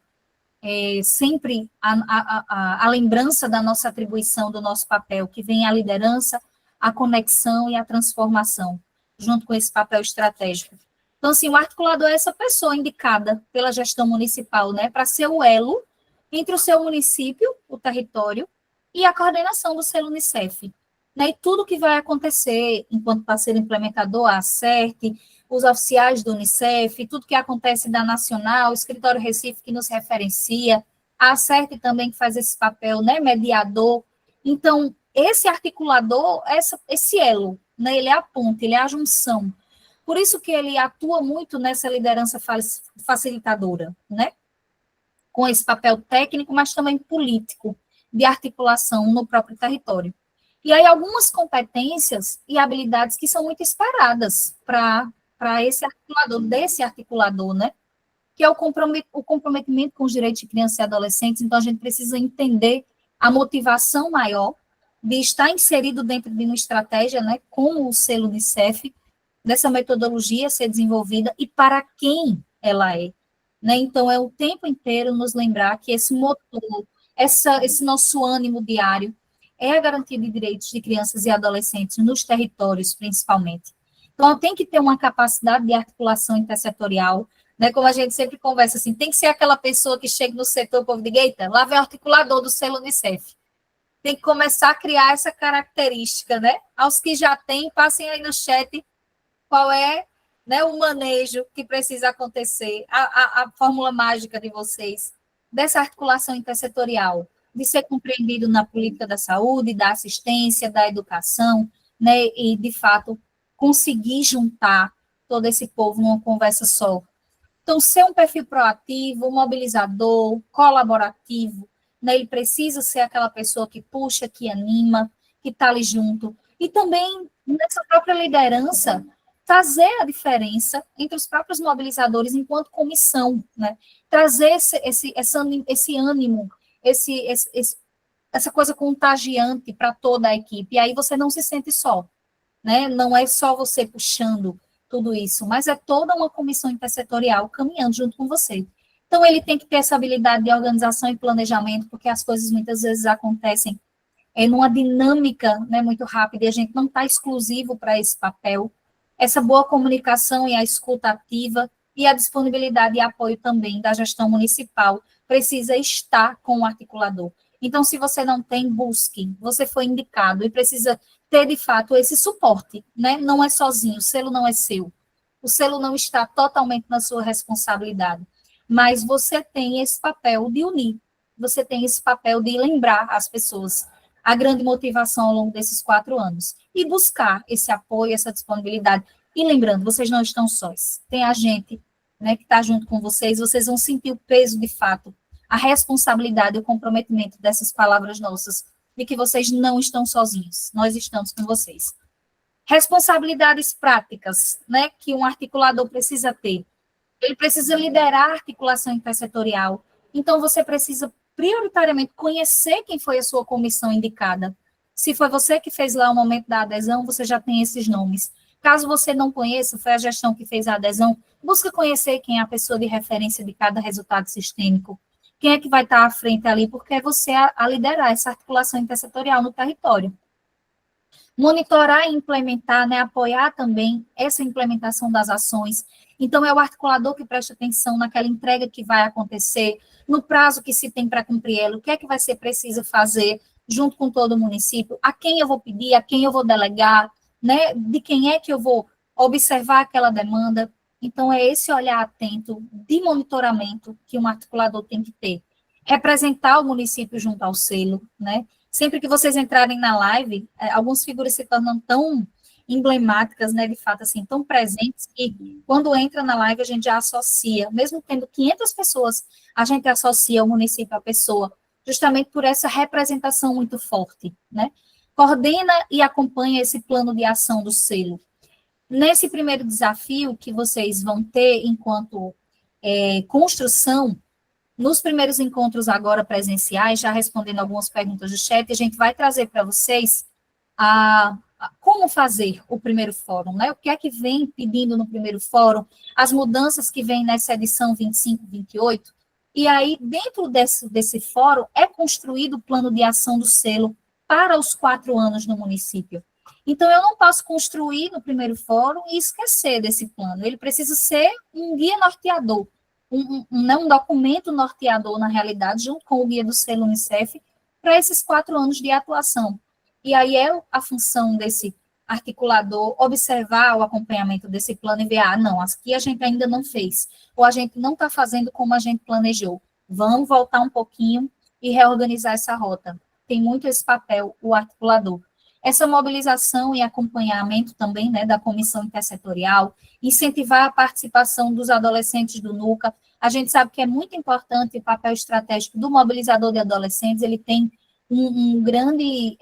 sempre a lembrança da nossa atribuição, do nosso papel, que vem a liderança, a conexão e a transformação, junto com esse papel estratégico. Então, assim, o articulador é essa pessoa indicada pela gestão municipal, né, para ser o elo entre o seu município, o território, e a coordenação do selo Unicef. Né, e tudo que vai acontecer enquanto parceiro implementador, a ACERT, os oficiais do Unicef, tudo que acontece da Nacional, o Escritório Recife que nos referencia, a ACERT também que faz esse papel, né, mediador. Então, esse articulador, esse elo, né, ele é a ponte, ele é a junção. Por isso que ele atua muito nessa liderança facilitadora, né, com esse papel técnico, mas também político, de articulação no próprio território. E aí, algumas competências e habilidades que são muito esperadas para esse articulador, desse articulador, né? Que é o comprometimento com os direitos de crianças e adolescentes. Então, a gente precisa entender a motivação maior de estar inserido dentro de uma estratégia, né? Com o selo Unicef, dessa metodologia ser desenvolvida e para quem ela é. Né? Então, é o tempo inteiro nos lembrar que esse motor, esse nosso ânimo diário, é a garantia de direitos de crianças e adolescentes nos territórios, principalmente. Então, tem que ter uma capacidade de articulação intersetorial, né? Como a gente sempre conversa, assim, tem que ser aquela pessoa que chega no setor, o povo diga, eita, lá vem o articulador do selo Unicef. Tem que começar a criar essa característica, né? Aos que já têm, passem aí no chat qual é, né, o manejo que precisa acontecer, a fórmula mágica de vocês, dessa articulação intersetorial, de ser compreendido na política da saúde, da assistência, da educação, né, e, de fato, conseguir juntar todo esse povo numa conversa só. Então, ser um perfil proativo, mobilizador, colaborativo, né, ele precisa ser aquela pessoa que puxa, que anima, que está ali junto. E também, nessa própria liderança, trazer a diferença entre os próprios mobilizadores enquanto comissão, né, trazer esse ânimo, essa coisa contagiante para toda a equipe, e aí você não se sente só, né? Não é só você puxando tudo isso, mas é toda uma comissão intersetorial caminhando junto com você. Então, ele tem que ter essa habilidade de organização e planejamento, porque as coisas muitas vezes acontecem numa dinâmica, né, muito rápida, e a gente não está exclusivo para esse papel. Essa boa comunicação e a escuta ativa, e a disponibilidade e apoio também da gestão municipal precisa estar com o articulador. Então, se você não tem, busque. Você foi indicado e precisa ter, de fato, esse suporte, né? Não é sozinho, o selo não é seu. O selo não está totalmente na sua responsabilidade. Mas você tem esse papel de unir. Você tem esse papel de lembrar as pessoas a grande motivação ao longo desses 4 anos. E buscar esse apoio, essa disponibilidade. E lembrando, vocês não estão sós. Tem a gente, né, que está junto com vocês. Vocês vão sentir o peso, de fato, a responsabilidade e o comprometimento dessas palavras nossas, de que vocês não estão sozinhos, nós estamos com vocês. Responsabilidades práticas, né, que um articulador precisa ter. Ele precisa liderar a articulação intersetorial, então você precisa prioritariamente conhecer quem foi a sua comissão indicada. Se foi você que fez lá o momento da adesão, você já tem esses nomes. Caso você não conheça, foi a gestão que fez a adesão, busca conhecer quem é a pessoa de referência de cada resultado sistêmico. Quem é que vai estar à frente ali, porque é você a liderar essa articulação intersetorial no território. Monitorar e implementar, né, apoiar também essa implementação das ações. Então, é o articulador que presta atenção naquela entrega que vai acontecer, no prazo que se tem para cumprir ela, o que é que vai ser preciso fazer, junto com todo o município, a quem eu vou pedir, a quem eu vou delegar, né, de quem é que eu vou observar aquela demanda. Então, é esse olhar atento de monitoramento que um articulador tem que ter. Representar o município junto ao selo, né? Sempre que vocês entrarem na live, algumas figuras se tornam tão emblemáticas, né, de fato, assim, tão presentes, que quando entra na live a gente já associa, mesmo tendo 500 pessoas, a gente associa o município à pessoa, justamente por essa representação muito forte, né? Coordena e acompanha esse plano de ação do selo. Nesse primeiro desafio que vocês vão ter enquanto construção, nos primeiros encontros agora presenciais, já respondendo algumas perguntas do chat, a gente vai trazer para vocês como fazer o primeiro fórum, né? O que é que vem pedindo no primeiro fórum, as mudanças que vêm nessa edição 25, 28, e aí, dentro desse fórum, é construído o plano de ação do selo para os 4 anos no município. Então, eu não posso construir no primeiro fórum e esquecer desse plano. Ele precisa ser um guia norteador, um documento norteador, na realidade, junto com o guia do selo Unicef, para esses 4 anos de atuação. E aí é a função desse articulador observar o acompanhamento desse plano e ver, não, aqui a gente ainda não fez, ou a gente não está fazendo como a gente planejou. Vamos voltar um pouquinho e reorganizar essa rota. Tem muito esse papel, o articulador. Essa mobilização e acompanhamento também, né, da comissão intersetorial, incentivar a participação dos adolescentes do NUCA. A gente sabe que é muito importante o papel estratégico do mobilizador de adolescentes, ele tem um grande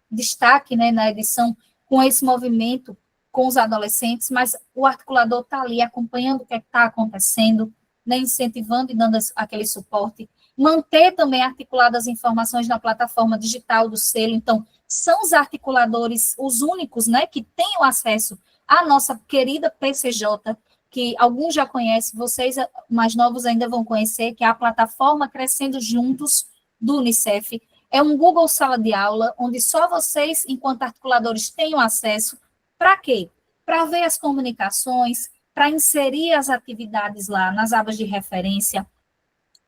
destaque, né, na edição com esse movimento com os adolescentes, mas o articulador está ali acompanhando o que está acontecendo, né, incentivando e dando aquele suporte. Manter também articuladas as informações na plataforma digital do selo. Então, são os articuladores os únicos, né, que têm o acesso à nossa querida PCJ, que alguns já conhecem, vocês mais novos ainda vão conhecer, que é a plataforma Crescendo Juntos do Unicef. É um Google Sala de Aula, onde só vocês, enquanto articuladores, tenham acesso. Para quê? Para ver as comunicações, para inserir as atividades lá nas abas de referência,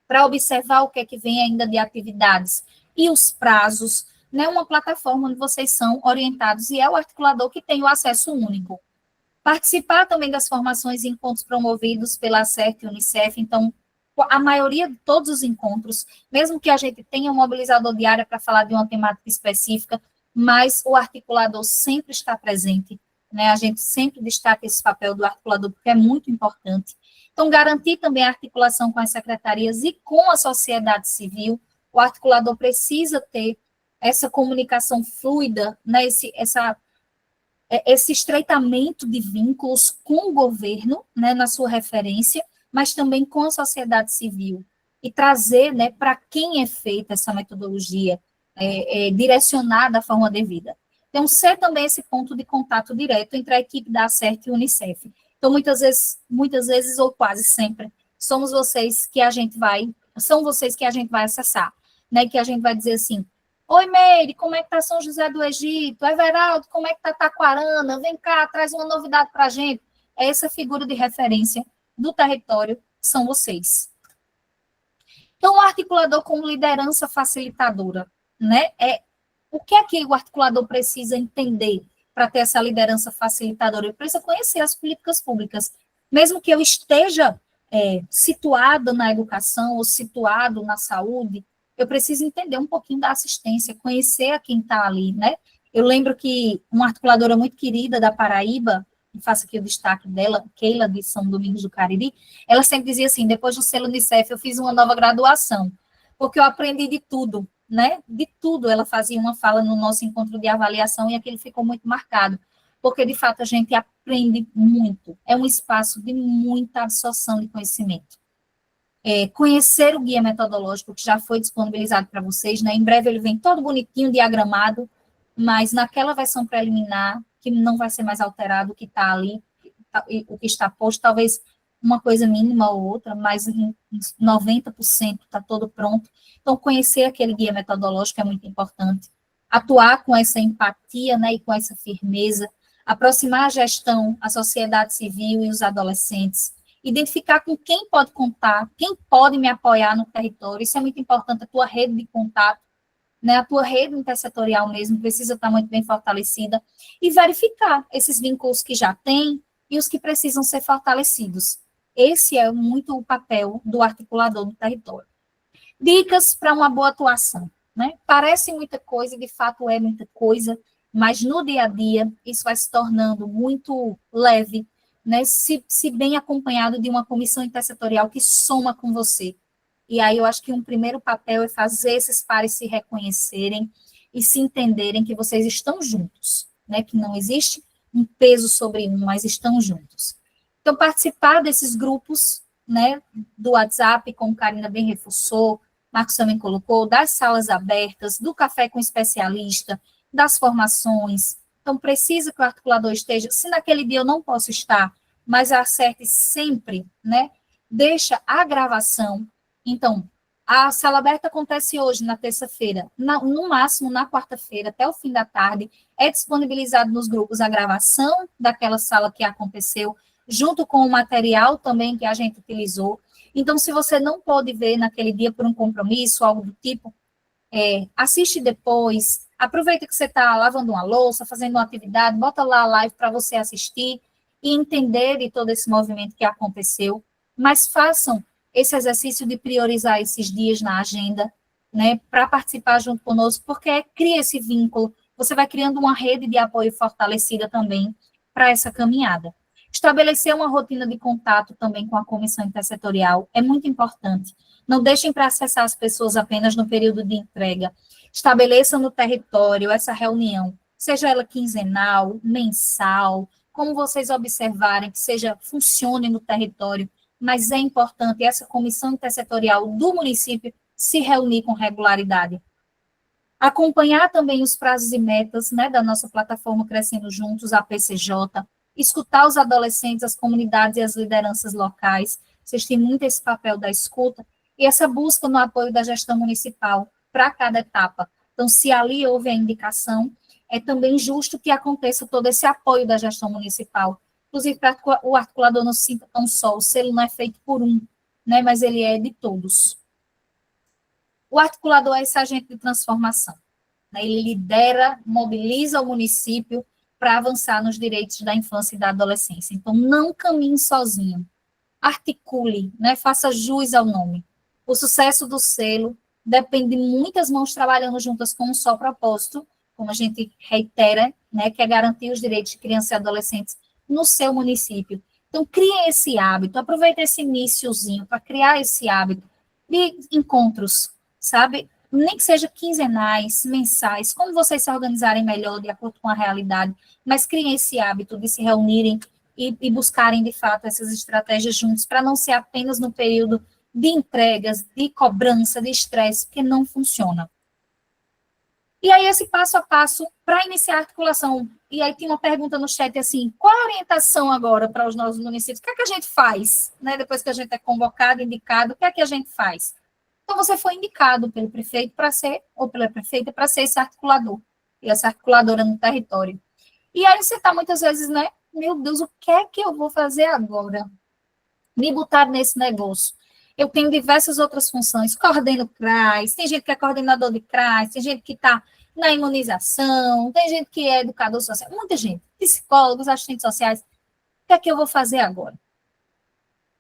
para observar o que é que vem ainda de atividades e os prazos, né? Uma plataforma onde vocês são orientados e é o articulador que tem o acesso único. Participar também das formações e encontros promovidos pela CERT e Unicef. Então, a maioria de todos os encontros, mesmo que a gente tenha um mobilizador de área para falar de uma temática específica, mas o articulador sempre está presente, né? A gente sempre destaca esse papel do articulador, porque é muito importante. Então, garantir também a articulação com as secretarias e com a sociedade civil. O articulador precisa ter essa comunicação fluida, né? Esse estreitamento de vínculos com o governo, né, na sua referência, mas também com a sociedade civil, e trazer, né, para quem é feita essa metodologia, direcionada da forma devida. Então, ser também esse ponto de contato direto entre a equipe da ACERT e o Unicef. Então, muitas vezes, ou quase sempre, são vocês que a gente vai acessar, né, que a gente vai dizer assim: oi, Meire, como é que está São José do Egito? Everaldo, como é que está Taquarana? Vem cá, traz uma novidade para a gente. Essa figura de referência do território são vocês. Então, o articulador como liderança facilitadora, né? O que é que o articulador precisa entender para ter essa liderança facilitadora? Ele precisa conhecer as políticas públicas. Mesmo que eu esteja situado na educação ou situado na saúde, eu preciso entender um pouquinho da assistência, conhecer a quem está ali, né? Eu lembro que uma articuladora muito querida da Paraíba, e faço aqui o destaque dela, Keila, de São Domingos do Cariri, ela sempre dizia assim: depois do selo Unicef, eu fiz uma nova graduação, porque eu aprendi de tudo, né? De tudo. Ela fazia uma fala no nosso encontro de avaliação e aquilo ficou muito marcado, porque, de fato, a gente aprende muito. É um espaço de muita absorção de conhecimento. Conhecer o guia metodológico que já foi disponibilizado para vocês, né? Em breve ele vem todo bonitinho, diagramado, mas naquela versão preliminar, que não vai ser mais alterado, o que está ali, o que está posto, talvez uma coisa mínima ou outra, mas em 90% está todo pronto. Então, conhecer aquele guia metodológico é muito importante. Atuar com essa empatia, né, e com essa firmeza, aproximar a gestão, a sociedade civil e os adolescentes, identificar com quem pode contar, quem pode me apoiar no território. Isso é muito importante, a tua rede de contato, né? A tua rede intersetorial mesmo precisa estar muito bem fortalecida e verificar esses vínculos que já tem e os que precisam ser fortalecidos. Esse é muito o papel do articulador do território. Dicas para uma boa atuação, né? Parece muita coisa, de fato é muita coisa, mas no dia a dia isso vai se tornando muito leve, né? Se bem acompanhado de uma comissão intersetorial que soma com você. E aí eu acho que um primeiro papel é fazer esses pares se reconhecerem e se entenderem que vocês estão juntos, né? Que não existe um peso sobre um, mas estão juntos. Então, participar desses grupos, né, do WhatsApp, como Karina bem reforçou, Marcos também colocou, das salas abertas, do café com especialista, das formações. Então, precisa que o articulador esteja, se naquele dia eu não posso estar, mas acerte sempre, né? Deixa a gravação. Então, a sala aberta acontece hoje, na terça-feira, no máximo na quarta-feira, até o fim da tarde, é disponibilizado nos grupos a gravação daquela sala que aconteceu, junto com o material também que a gente utilizou. Então, se você não pôde ver naquele dia por um compromisso, algo do tipo, assiste depois, aproveita que você está lavando uma louça, fazendo uma atividade, bota lá a live para você assistir e entender de todo esse movimento que aconteceu, mas façam esse exercício de priorizar esses dias na agenda, né, para participar junto conosco, porque cria esse vínculo, você vai criando uma rede de apoio fortalecida também para essa caminhada. Estabelecer uma rotina de contato também com a comissão intersetorial é muito importante. Não deixem para acessar as pessoas apenas no período de entrega. Estabeleçam no território essa reunião, seja ela quinzenal, mensal, como vocês observarem, que funcione no território, mas é importante essa comissão intersetorial do município se reunir com regularidade. Acompanhar também os prazos e metas, né, da nossa plataforma Crescendo Juntos, a PCJ, escutar os adolescentes, as comunidades e as lideranças locais. Vocês têm muito esse papel da escuta e essa busca no apoio da gestão municipal para cada etapa. Então, se ali houve a indicação, é também justo que aconteça todo esse apoio da gestão municipal. Inclusive, para que o articulador não se sinta tão só, o selo não é feito por um, né, mas ele é de todos. O articulador é esse agente de transformação, né, ele lidera, mobiliza o município para avançar nos direitos da infância e da adolescência. Então, não caminhe sozinho, articule, né, faça jus ao nome. O sucesso do selo depende de muitas mãos trabalhando juntas com um só propósito, como a gente reitera, né, que é garantir os direitos de crianças e adolescentes no seu município. Então, crie esse hábito, aproveite esse iniciozinho para criar esse hábito de encontros, sabe? Nem que seja quinzenais, mensais, como vocês se organizarem melhor de acordo com a realidade, mas criem esse hábito de se reunirem e buscarem, de fato, essas estratégias juntos, para não ser apenas no período de entregas, de cobrança, de estresse, porque não funciona. E aí, esse passo a passo para iniciar a articulação. E aí, tem uma pergunta no chat assim: qual a orientação agora para os nossos municípios? O que é que a gente faz, né? Depois que a gente é convocado, indicado, o que é que a gente faz? Então, você foi indicado pelo prefeito para ser, ou pela prefeita, para ser esse articulador, e essa articuladora no território. E aí, você está muitas vezes, né? Meu Deus, o que é que eu vou fazer agora? Me botar nesse negócio. Eu tenho diversas outras funções, coordeno CRAS, tem gente que é coordenador de CRAS, tem gente que está na imunização, tem gente que é educador social, muita gente, psicólogos, assistentes sociais. O que é que eu vou fazer agora?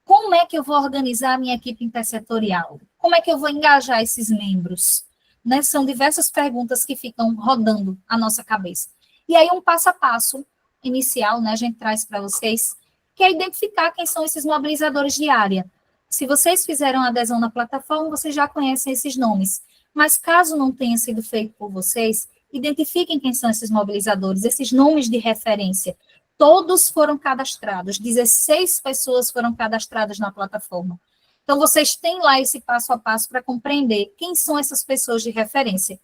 Como é que eu vou organizar a minha equipe intersetorial? Como é que eu vou engajar esses membros? Né? São diversas perguntas que ficam rodando a nossa cabeça. E aí, um passo a passo inicial, né, a gente traz para vocês, que é identificar quem são esses mobilizadores de área. Se vocês fizeram adesão na plataforma, vocês já conhecem esses nomes. Mas caso não tenha sido feito por vocês, identifiquem quem são esses mobilizadores, esses nomes de referência. Todos foram cadastrados, 16 pessoas foram cadastradas na plataforma. Então, vocês têm lá esse passo a passo para compreender quem são essas pessoas de referência.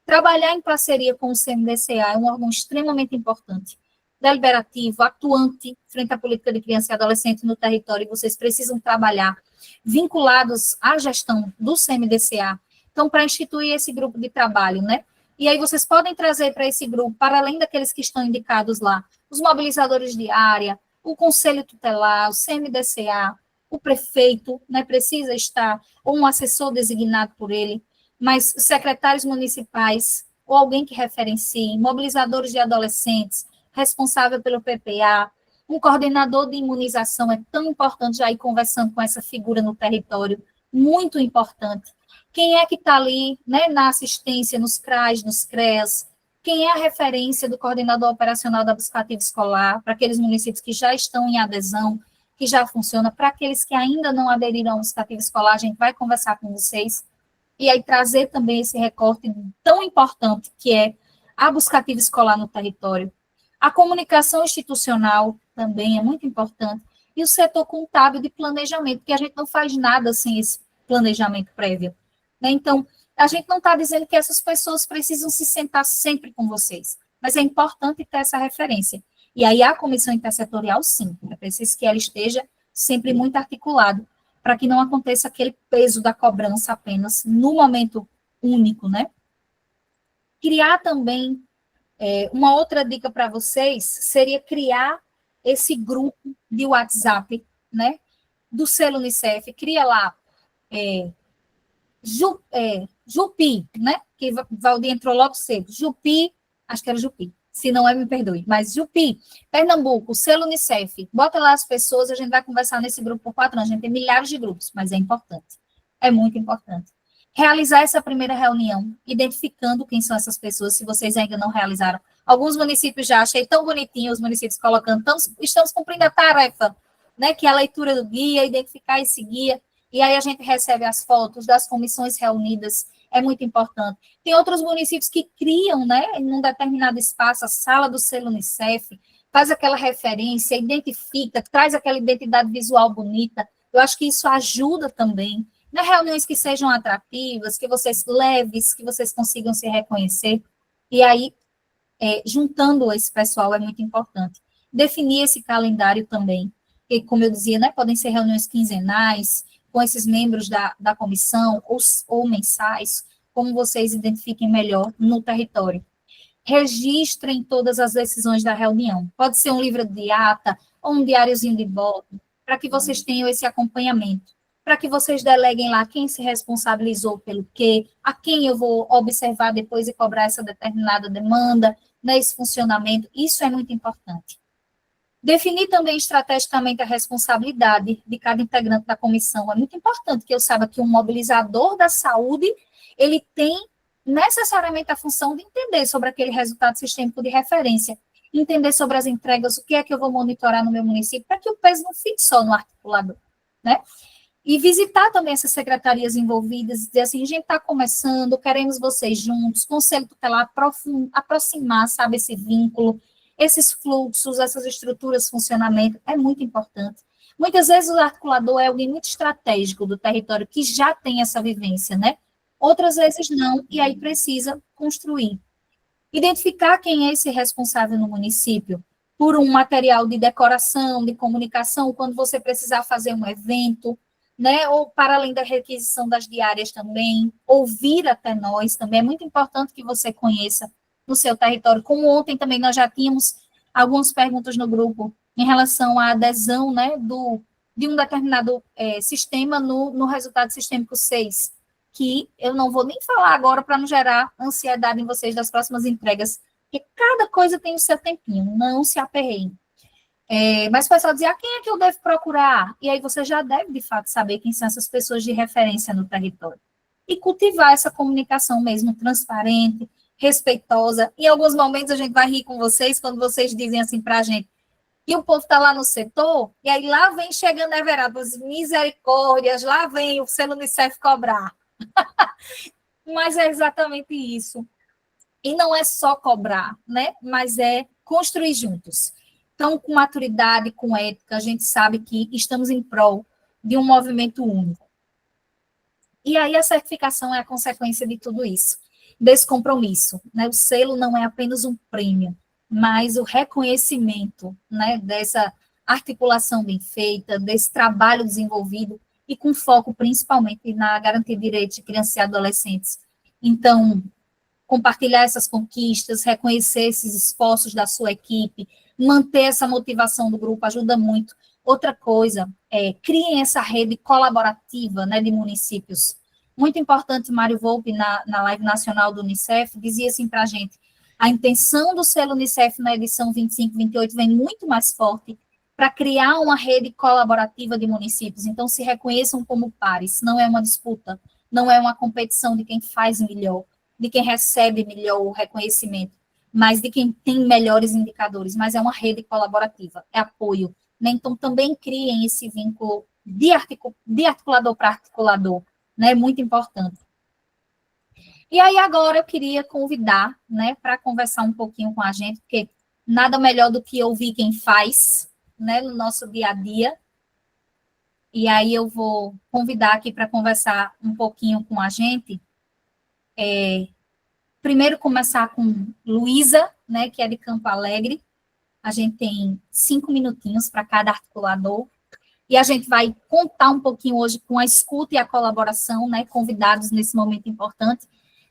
Trabalhar em parceria com o CMDCA é um órgão extremamente importante, deliberativo, atuante frente à política de criança e adolescente no território, e vocês precisam trabalhar vinculados à gestão do CMDCA, então, para instituir esse grupo de trabalho, né? E aí vocês podem trazer para esse grupo, para além daqueles que estão indicados lá, os mobilizadores de área, o Conselho Tutelar, o CMDCA, o prefeito, né, precisa estar, ou um assessor designado por ele, mas secretários municipais, ou alguém que referencie, mobilizadores de adolescentes, responsável pelo PPA, um coordenador de imunização, é tão importante já ir conversando com essa figura no território, muito importante. Quem é que está ali, né, na assistência, nos CRAs, nos CREAS, quem é a referência do coordenador operacional da buscativa escolar, para aqueles municípios que já estão em adesão, que já funciona, para aqueles que ainda não aderiram à buscativa escolar, a gente vai conversar com vocês, e aí trazer também esse recorte tão importante que é a buscativa escolar no território. A comunicação institucional também é muito importante, e o setor contábil de planejamento, porque a gente não faz nada sem esse planejamento prévio, né? Então, a gente não está dizendo que essas pessoas precisam se sentar sempre com vocês, mas é importante ter essa referência. E aí a comissão intersetorial, sim, é preciso que ela esteja sempre muito articulada, para que não aconteça aquele peso da cobrança apenas no momento único, né? Criar também, uma outra dica para vocês, seria criar esse grupo de WhatsApp, né? Do selo Unicef, cria lá, Jupi, né? Que Valdir entrou logo cedo. Jupi, acho que era Jupi. Se não é, me perdoe. Mas Jupi, Pernambuco, selo Unicef. Bota lá as pessoas, a gente vai conversar nesse grupo por 4 anos. A gente tem milhares de grupos, mas é importante. É muito importante. Realizar essa primeira reunião, identificando quem são essas pessoas, se vocês ainda não realizaram. Alguns municípios já achei tão bonitinho, os municípios colocando, estamos cumprindo a tarefa, né? Que é a leitura do guia, identificar esse guia. E aí a gente recebe as fotos das comissões reunidas, é muito importante. Tem outros municípios que criam, né, em um determinado espaço, a sala do selo Unicef, faz aquela referência, identifica, traz aquela identidade visual bonita. Eu acho que isso ajuda também, né, reuniões que sejam atrativas, que vocês leves, que vocês consigam se reconhecer. E aí, juntando esse pessoal é muito importante. Definir esse calendário também, que, como eu dizia, né, podem ser reuniões quinzenais, com esses membros da comissão, ou mensais, como vocês identifiquem melhor no território. Registrem todas as decisões da reunião. Pode ser um livro de ata, ou um diáriozinho de bordo, para que vocês tenham esse acompanhamento, para que vocês deleguem lá quem se responsabilizou pelo quê, a quem eu vou observar depois e cobrar essa determinada demanda, nesse funcionamento. Isso é muito importante. Definir também estrategicamente a responsabilidade de cada integrante da comissão. É muito importante que eu saiba que um mobilizador da saúde, ele tem necessariamente a função de entender sobre aquele resultado sistêmico de referência, entender sobre as entregas, o que é que eu vou monitorar no meu município, para que o peso não fique só no articulador, né? E visitar também essas secretarias envolvidas, dizer assim, a gente está começando, queremos vocês juntos, conselho tutelar, aproximar, sabe, esse vínculo, esses fluxos, essas estruturas, funcionamento, é muito importante. Muitas vezes o articulador é alguém muito estratégico do território, que já tem essa vivência, né? Outras vezes não, e aí precisa construir. Identificar quem é esse responsável no município, por um material de decoração, de comunicação, quando você precisar fazer um evento, né? Ou para além da requisição das diárias também, ouvir até nós, também é muito importante que você conheça no seu território. Como ontem também nós já tínhamos algumas perguntas no grupo em relação à adesão, né, de um determinado sistema no resultado sistêmico 6, que eu não vou nem falar agora para não gerar ansiedade em vocês das próximas entregas, porque cada coisa tem o seu tempinho, não se aperreiem. Mas o pessoal dizia, quem é que eu devo procurar? E aí você já deve, de fato, saber quem são essas pessoas de referência no território. E cultivar essa comunicação mesmo transparente, respeitosa. Em alguns momentos a gente vai rir com vocês quando vocês dizem assim para a gente, e o povo está lá no setor, e aí lá vem chegando a Everaldo, misericórdias, lá vem o selo Unicef cobrar. Mas é exatamente isso. E não é só cobrar, né? Mas é construir juntos. Então, com maturidade, com ética, a gente sabe que estamos em prol de um movimento único. E aí a certificação é a consequência de tudo isso, desse compromisso, né? O selo não é apenas um prêmio, mas o reconhecimento, né, dessa articulação bem feita, desse trabalho desenvolvido e com foco principalmente na garantia de direitos de crianças e adolescentes. Então, compartilhar essas conquistas, reconhecer esses esforços da sua equipe, manter essa motivação do grupo ajuda muito. Outra coisa, criem essa rede colaborativa, né, de municípios. Muito importante, Mário Volpe, na live nacional do Unicef, dizia assim para a gente, a intenção do selo Unicef na edição 25 e 28 vem muito mais forte para criar uma rede colaborativa de municípios, então se reconheçam como pares, não é uma disputa, não é uma competição de quem faz melhor, de quem recebe melhor o reconhecimento, mas de quem tem melhores indicadores, mas é uma rede colaborativa, é apoio, né? Então também criem esse vínculo de articulador para articulador, né? Muito importante. E aí agora eu queria convidar, né, para conversar um pouquinho com a gente, porque nada melhor do que ouvir quem faz, né, no nosso dia a dia. E aí eu vou convidar aqui para conversar um pouquinho com a gente. Primeiro começar com Luísa, né, que é de Campo Alegre. A gente tem 5 minutinhos para cada articulador. E a gente vai contar um pouquinho hoje com a escuta e a colaboração, né, convidados nesse momento importante.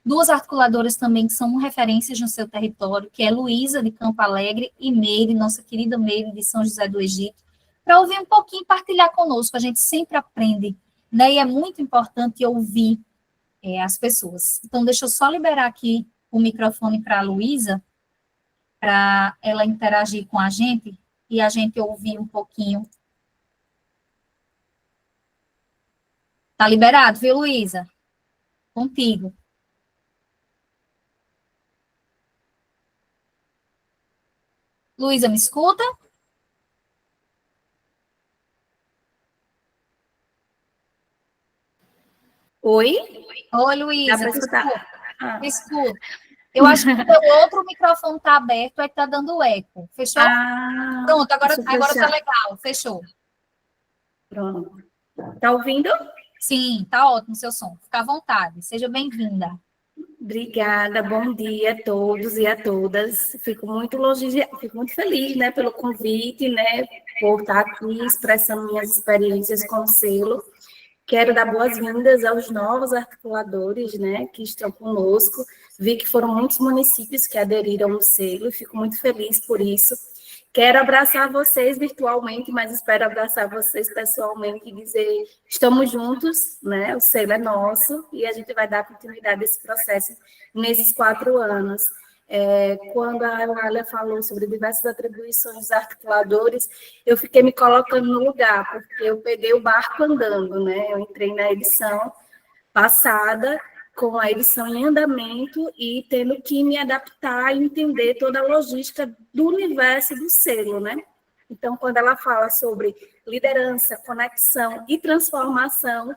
Duas articuladoras também que são referências no seu território, que é Luísa, de Campo Alegre, e Meire, nossa querida Meire, de São José do Egito, para ouvir um pouquinho e partilhar conosco. A gente sempre aprende, né, e é muito importante ouvir as pessoas. Então, deixa eu só liberar aqui o microfone para a Luísa, para ela interagir com a gente e a gente ouvir um pouquinho. Tá liberado, viu, Luísa? Contigo. Luísa, me escuta? Oi? Oi, Dá Luísa. para escutar? Me escuta. Eu acho que o teu outro microfone está aberto, aí está dando eco. Fechou? Pronto, agora tá legal. Fechou. Pronto. Tá ouvindo? Sim, tá ótimo o seu som. Fica à vontade. Seja bem-vinda. Obrigada, bom dia a todos e a todas. Fico muito feliz, né, pelo convite, né, por estar aqui expressando minhas experiências com o selo. Quero dar boas-vindas aos novos articuladores, né, que estão conosco. Vi que foram muitos municípios que aderiram ao selo e fico muito feliz por isso. Quero abraçar vocês virtualmente, mas espero abraçar vocês pessoalmente e dizer, estamos juntos, né? O selo é nosso e a gente vai dar continuidade a esse processo nesses 4 anos. Quando a Eulália falou sobre diversas atribuições dos articuladores, eu fiquei me colocando no lugar, porque eu peguei o barco andando, né? Eu entrei na edição passada, com a edição em andamento e tendo que me adaptar e entender toda a logística do universo do selo, né? Então, quando ela fala sobre liderança, conexão e transformação,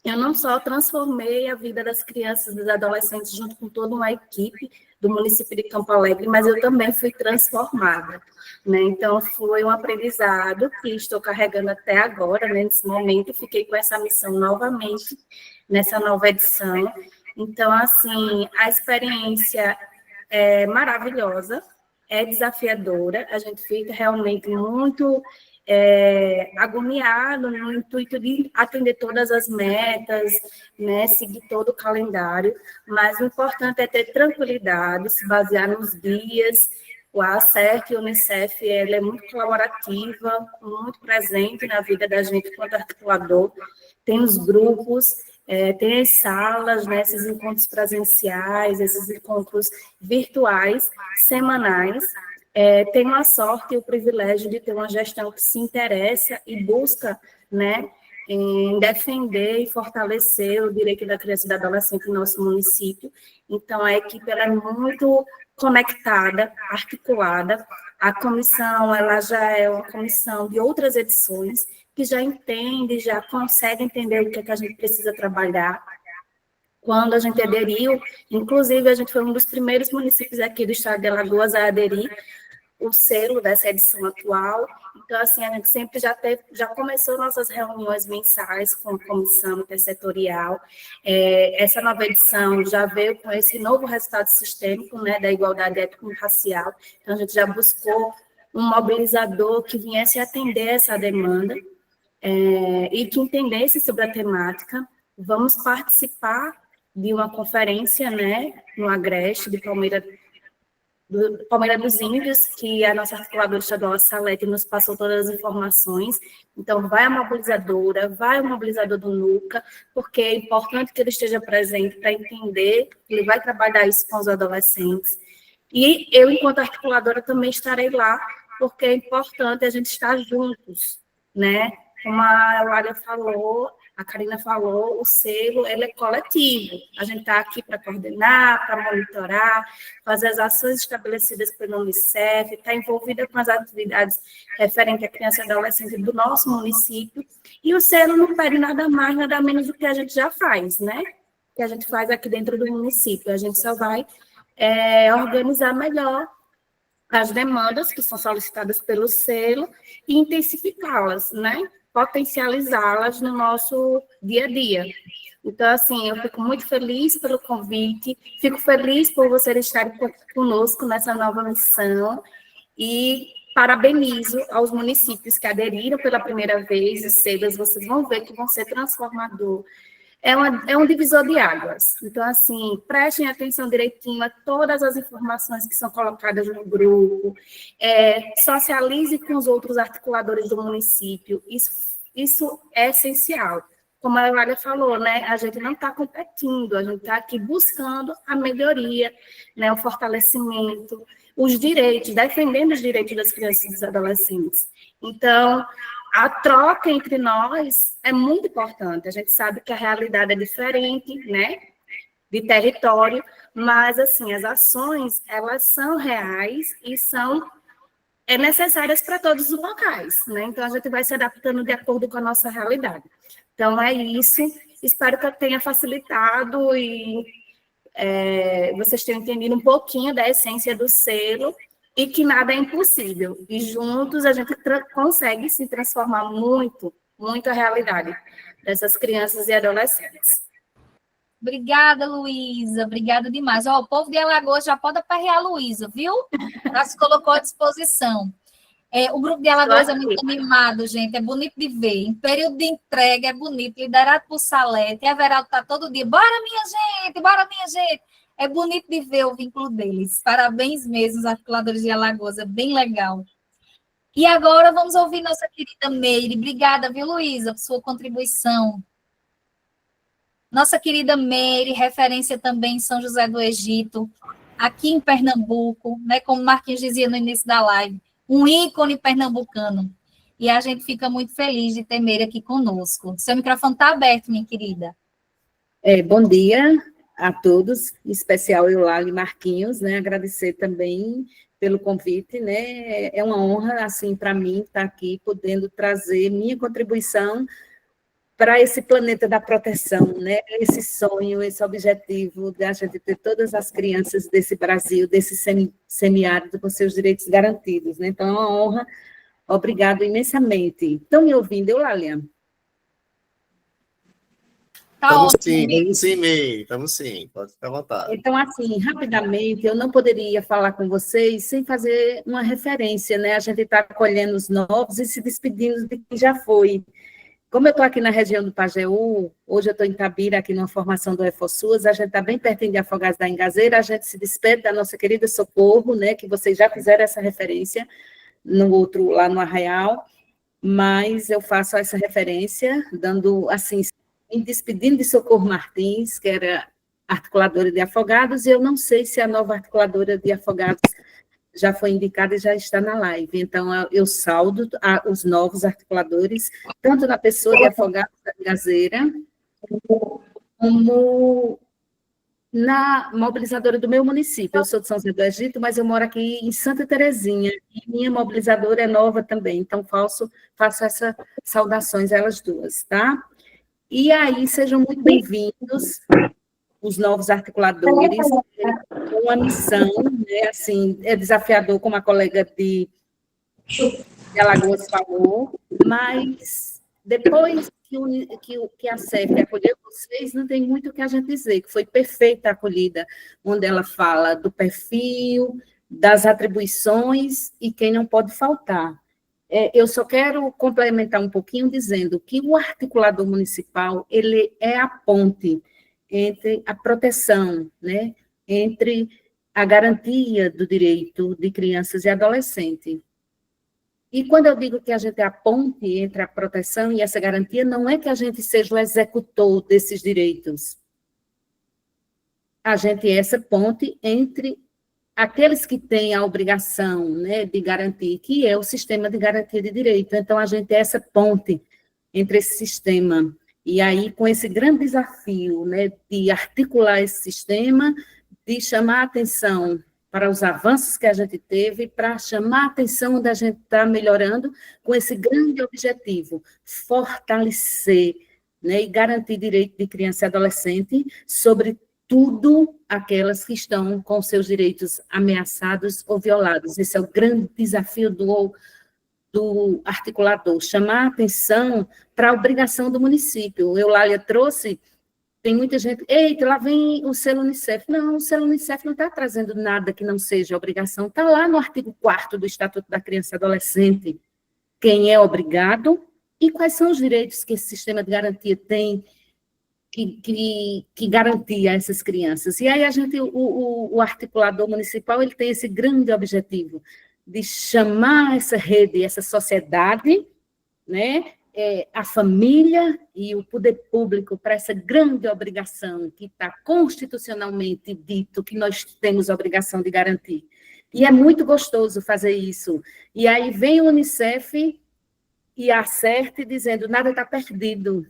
eu não só transformei a vida das crianças e dos adolescentes junto com toda uma equipe do município de Campo Alegre, mas eu também fui transformada, né? Então, foi um aprendizado que estou carregando até agora, né? Nesse momento, fiquei com essa missão novamente, nessa nova edição. Então, assim, a experiência é maravilhosa, é desafiadora, a gente fica realmente muito agoniado no intuito de atender todas as metas, né, seguir todo o calendário, mas o importante é ter tranquilidade, se basear nos guias. O ACERT e o Unicef, ela é muito colaborativa, muito presente na vida da gente enquanto articulador, tem os grupos, tem as salas, né, esses encontros presenciais, esses encontros virtuais, semanais. Tenho a sorte e o privilégio de ter uma gestão que se interessa e busca, né, em defender e fortalecer o direito da criança e do adolescente no nosso município. Então, a equipe ela é muito conectada, articulada. A comissão ela já é uma comissão de outras edições, que já entende, já consegue entender o que é que a gente precisa trabalhar. Quando a gente aderiu, inclusive, a gente foi um dos primeiros municípios aqui do estado de Alagoas a aderir o selo dessa edição atual. Então, assim, a gente sempre já começou nossas reuniões mensais com a comissão intersetorial. Essa nova edição já veio com esse novo resultado sistêmico, né, da igualdade étnico-racial. Então, a gente já buscou um mobilizador que viesse atender essa demanda e que entendesse sobre a temática. Vamos participar de uma conferência, né, no Agreste, de Palmeira do Palmeira dos Índios, que a nossa articuladora estadual, a Salete, nos passou todas as informações. Então, vai a mobilizadora, vai o mobilizador do NUCA, porque é importante que ele esteja presente para entender que ele vai trabalhar isso com os adolescentes. E eu, enquanto articuladora, também estarei lá, porque é importante a gente estar juntos, né? Como a Eulália falou, a Karina falou, o selo ele é coletivo. A gente está aqui para coordenar, para monitorar, fazer as ações estabelecidas pelo Unicef, está envolvida com as atividades referentes à criança e adolescente do nosso município, e o selo não pede nada mais, nada menos do que a gente já faz, né? Que a gente faz aqui dentro do município. A gente só vai organizar melhor as demandas que são solicitadas pelo selo e intensificá-las, né? Potencializá-las no nosso dia a dia. Então, assim, eu fico muito feliz pelo convite, fico feliz por vocês estarem conosco nessa nova missão e parabenizo aos municípios que aderiram pela primeira vez, e cedas, vocês vão ver que vão ser transformador. É um divisor de águas. Então, assim, prestem atenção direitinho a todas as informações que são colocadas no grupo, socialize com os outros articuladores do município, isso é essencial. Como a Eulália falou, né, a gente não está competindo, a gente está aqui buscando a melhoria, né, o fortalecimento, os direitos, defendendo os direitos das crianças e dos adolescentes. Então, a troca entre nós é muito importante. A gente sabe que a realidade é diferente, né, de território, mas, assim, as ações, elas são reais e são necessárias para todos os locais, né? Então, a gente vai se adaptando de acordo com a nossa realidade. Então, é isso. Espero que eu tenha facilitado e vocês tenham entendido um pouquinho da essência do selo, e que nada é impossível. E juntos a gente consegue se transformar muito, muito a realidade dessas crianças e adolescentes. Obrigada, Luísa. Obrigada demais. Ó, o povo de Alagoas já pode aperrear a Luísa, viu? Já se colocou à disposição. O grupo de Alagoas é muito animado, gente. É bonito de ver. Em período de entrega é bonito. Liderado por Salete. E a Everaldo está todo dia. Bora, minha gente! Bora, minha gente! É bonito de ver o vínculo deles. Parabéns mesmo, os articuladores de Alagoas, é bem legal. E agora vamos ouvir nossa querida Meire. Obrigada, viu, Luísa, por sua contribuição. Nossa querida Meire, referência também em São José do Egito, aqui em Pernambuco, né, como o Marquinhos dizia no início da live, um ícone pernambucano. E a gente fica muito feliz de ter Meire aqui conosco. Seu microfone está aberto, minha querida. Bom dia a todos, em especial Eulália e Marquinhos, né, agradecer também pelo convite, né, é uma honra, assim, para mim, estar aqui, podendo trazer minha contribuição para esse planeta da proteção, né, esse sonho, esse objetivo de a gente ter todas as crianças desse Brasil, desse semiárido, com seus direitos garantidos, né, então é uma honra, obrigado imensamente. Estão me ouvindo, Eulália? Estamos sim, Meire, estamos sim, pode ficar à vontade. Então, assim, rapidamente, eu não poderia falar com vocês sem fazer uma referência, né? A gente está acolhendo os novos e se despedindo de quem já foi. Como eu estou aqui na região do Pajeú, hoje eu estou em Tabira, aqui numa formação do EFOSUAS, a gente está bem pertinho de Afogados da Engazeira, a gente se despede da nossa querida Socorro, né? Que vocês já fizeram essa referência no outro, lá no Arraial, mas eu faço essa referência, dando, assim, me despedindo de Socorro Martins, que era articuladora de Afogados, e eu não sei se a nova articuladora de Afogados já foi indicada e já está na live. Então, eu saldo os novos articuladores, tanto na pessoa de Afogados da Engazeira, como na mobilizadora do meu município. Eu sou de São José do Egito, mas eu moro aqui em Santa Terezinha, e minha mobilizadora é nova também, então faço essas saudações a elas duas, tá? E aí, sejam muito bem-vindos, os novos articuladores, uma missão, né, assim, é desafiador, como a colega de Alagoas falou, mas depois que a CEF acolheu vocês, não tem muito o que a gente dizer, que foi perfeita a acolhida, onde ela fala do perfil, das atribuições e quem não pode faltar. Eu só quero complementar um pouquinho dizendo que o articulador municipal, ele é a ponte entre a proteção, né, entre a garantia do direito de crianças e adolescentes. E quando eu digo que a gente é a ponte entre a proteção e essa garantia, não é que a gente seja o executor desses direitos. A gente é essa ponte entre aqueles que têm a obrigação, né, de garantir, que é o sistema de garantia de direito. Então, a gente é essa ponte entre esse sistema. E aí, com esse grande desafio, né, de articular esse sistema, de chamar a atenção para os avanços que a gente teve, para chamar a atenção onde a gente está melhorando, com esse grande objetivo, fortalecer, né, e garantir direito de criança e adolescente, sobretudo aquelas que estão com seus direitos ameaçados ou violados. Esse é o grande desafio do articulador, chamar a atenção para a obrigação do município. O Eulália trouxe. Tem muita gente, eita, lá vem o selo Unicef. Não, o selo Unicef não está trazendo nada que não seja obrigação. Está lá no artigo 4º do Estatuto da Criança e Adolescente, quem é obrigado e quais são os direitos que esse sistema de garantia tem que garantir a essas crianças. E aí o articulador municipal, ele tem esse grande objetivo de chamar essa rede, essa sociedade, né, a família e o poder público para essa grande obrigação que está constitucionalmente dito que nós temos a obrigação de garantir. E é muito gostoso fazer isso. E aí vem o Unicef e a Acerte dizendo, nada está perdido.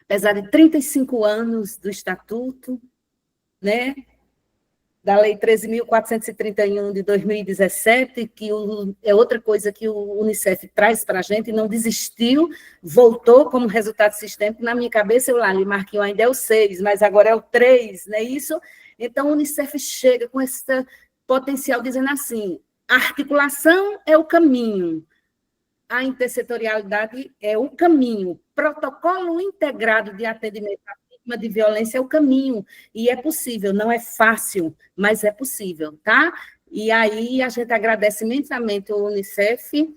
Apesar de 35 anos do Estatuto, né, da Lei 13.431 de 2017, que é outra coisa que o Unicef traz para a gente, não desistiu, voltou como resultado sistêmico. Na minha cabeça, eu lá lhe marquei ainda é o 6, mas agora é o 3, não é isso? Então, o Unicef chega com esse potencial, dizendo assim, a articulação é o caminho, a intersetorialidade é o caminho, protocolo integrado de atendimento à vítima de violência é o caminho, e é possível, não é fácil, mas é possível, tá? E aí a gente agradece imensamente o Unicef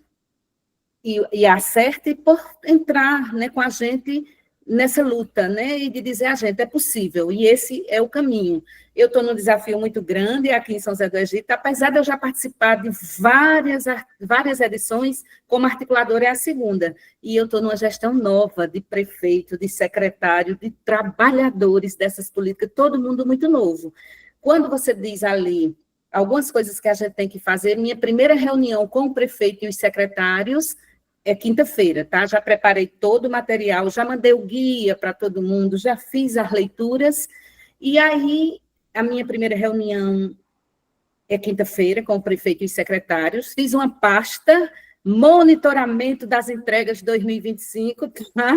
e a Acerte por entrar, né, com a gente nessa luta, né, e de dizer a gente, é possível, e esse é o caminho. Eu estou num desafio muito grande aqui em São José do Egito, apesar de eu já participar de várias edições, como articuladora é a segunda, e eu estou numa gestão nova de prefeito, de secretário, de trabalhadores dessas políticas, todo mundo muito novo. Quando você diz ali algumas coisas que a gente tem que fazer, minha primeira reunião com o prefeito e os secretários é quinta-feira, tá? Já preparei todo o material, já mandei o guia para todo mundo, já fiz as leituras, e aí a minha primeira reunião é quinta-feira com o prefeito e os secretários, fiz uma pasta, monitoramento das entregas de 2025, tá?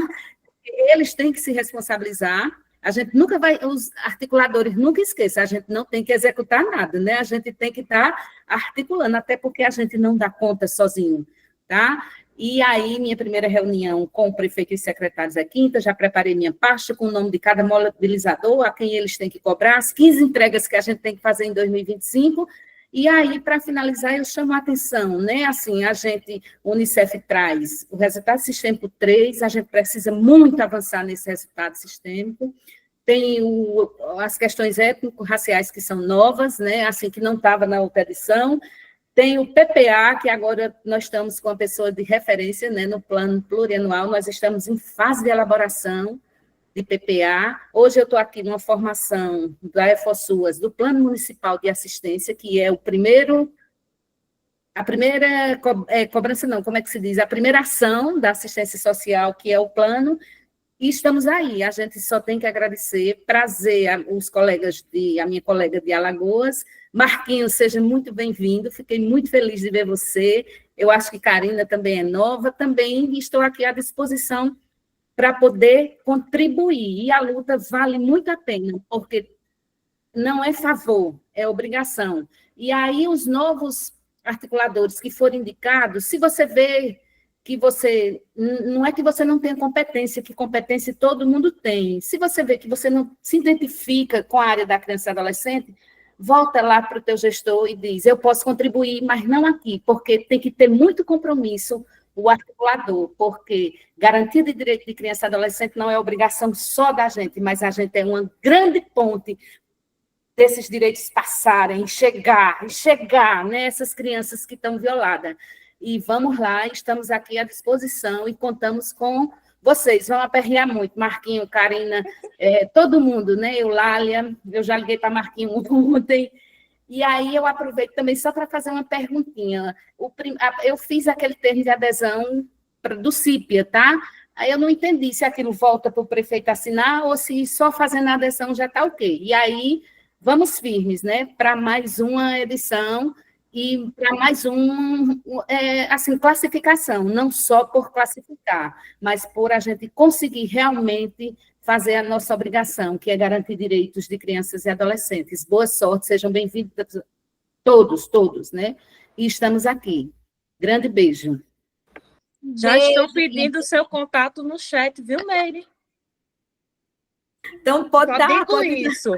Eles têm que se responsabilizar, a gente nunca vai, os articuladores nunca esqueçam, a gente não tem que executar nada, né? A gente tem que estar articulando, até porque a gente não dá conta sozinho, tá? E aí, minha primeira reunião com o prefeito e os secretários é quinta, já preparei minha pasta com o nome de cada mobilizador, a quem eles têm que cobrar, as 15 entregas que a gente tem que fazer em 2025, e aí, para finalizar, eu chamo a atenção, né, assim, o Unicef traz o resultado sistêmico 3, a gente precisa muito avançar nesse resultado sistêmico, tem as questões étnico-raciais que são novas, né, assim, que não estava na outra edição. Tem o PPA, que agora nós estamos com a pessoa de referência, né, no plano plurianual, nós estamos em fase de elaboração de PPA. Hoje eu estou aqui numa formação da EFOSUAS, do Plano Municipal de Assistência, que é a primeira cobrança, não, como é que se diz? A primeira ação da assistência social, que é o plano, e estamos aí, a gente só tem que agradecer, prazer a minha colega de Alagoas, Marquinhos, seja muito bem-vindo, fiquei muito feliz de ver você, eu acho que Karina também é nova, também estou aqui à disposição para poder contribuir, e a luta vale muito a pena, porque não é favor, é obrigação. E aí os novos articuladores que forem indicados, se você vê que você, não é que você não tenha competência, que competência todo mundo tem. Se você vê que você não se identifica com a área da criança e adolescente, volta lá para o teu gestor e diz, eu posso contribuir, mas não aqui, porque tem que ter muito compromisso o articulador, porque garantia de direito de criança e adolescente não é obrigação só da gente, mas a gente é uma grande ponte desses direitos passarem, chegar, né, essas crianças que estão violadas. E vamos lá, estamos aqui à disposição e contamos com vocês. Vão aperrear muito, Marquinho, Karina, todo mundo, né? Eulália, eu já liguei para Marquinho ontem. E aí eu aproveito também só para fazer uma perguntinha. Eu fiz aquele termo de adesão do CIPIA, tá? Aí eu não entendi se aquilo volta para o prefeito assinar ou se só fazendo a adesão já está ok. E aí vamos firmes, né? Para mais uma edição e para mais assim, classificação, não só por classificar, mas por a gente conseguir realmente fazer a nossa obrigação, que é garantir direitos de crianças e adolescentes. Boa sorte, sejam bem-vindos todos, né? E estamos aqui. Grande beijo. Já estou pedindo o seu contato no chat, viu, Meire? Então, pode Só dar. digo isso.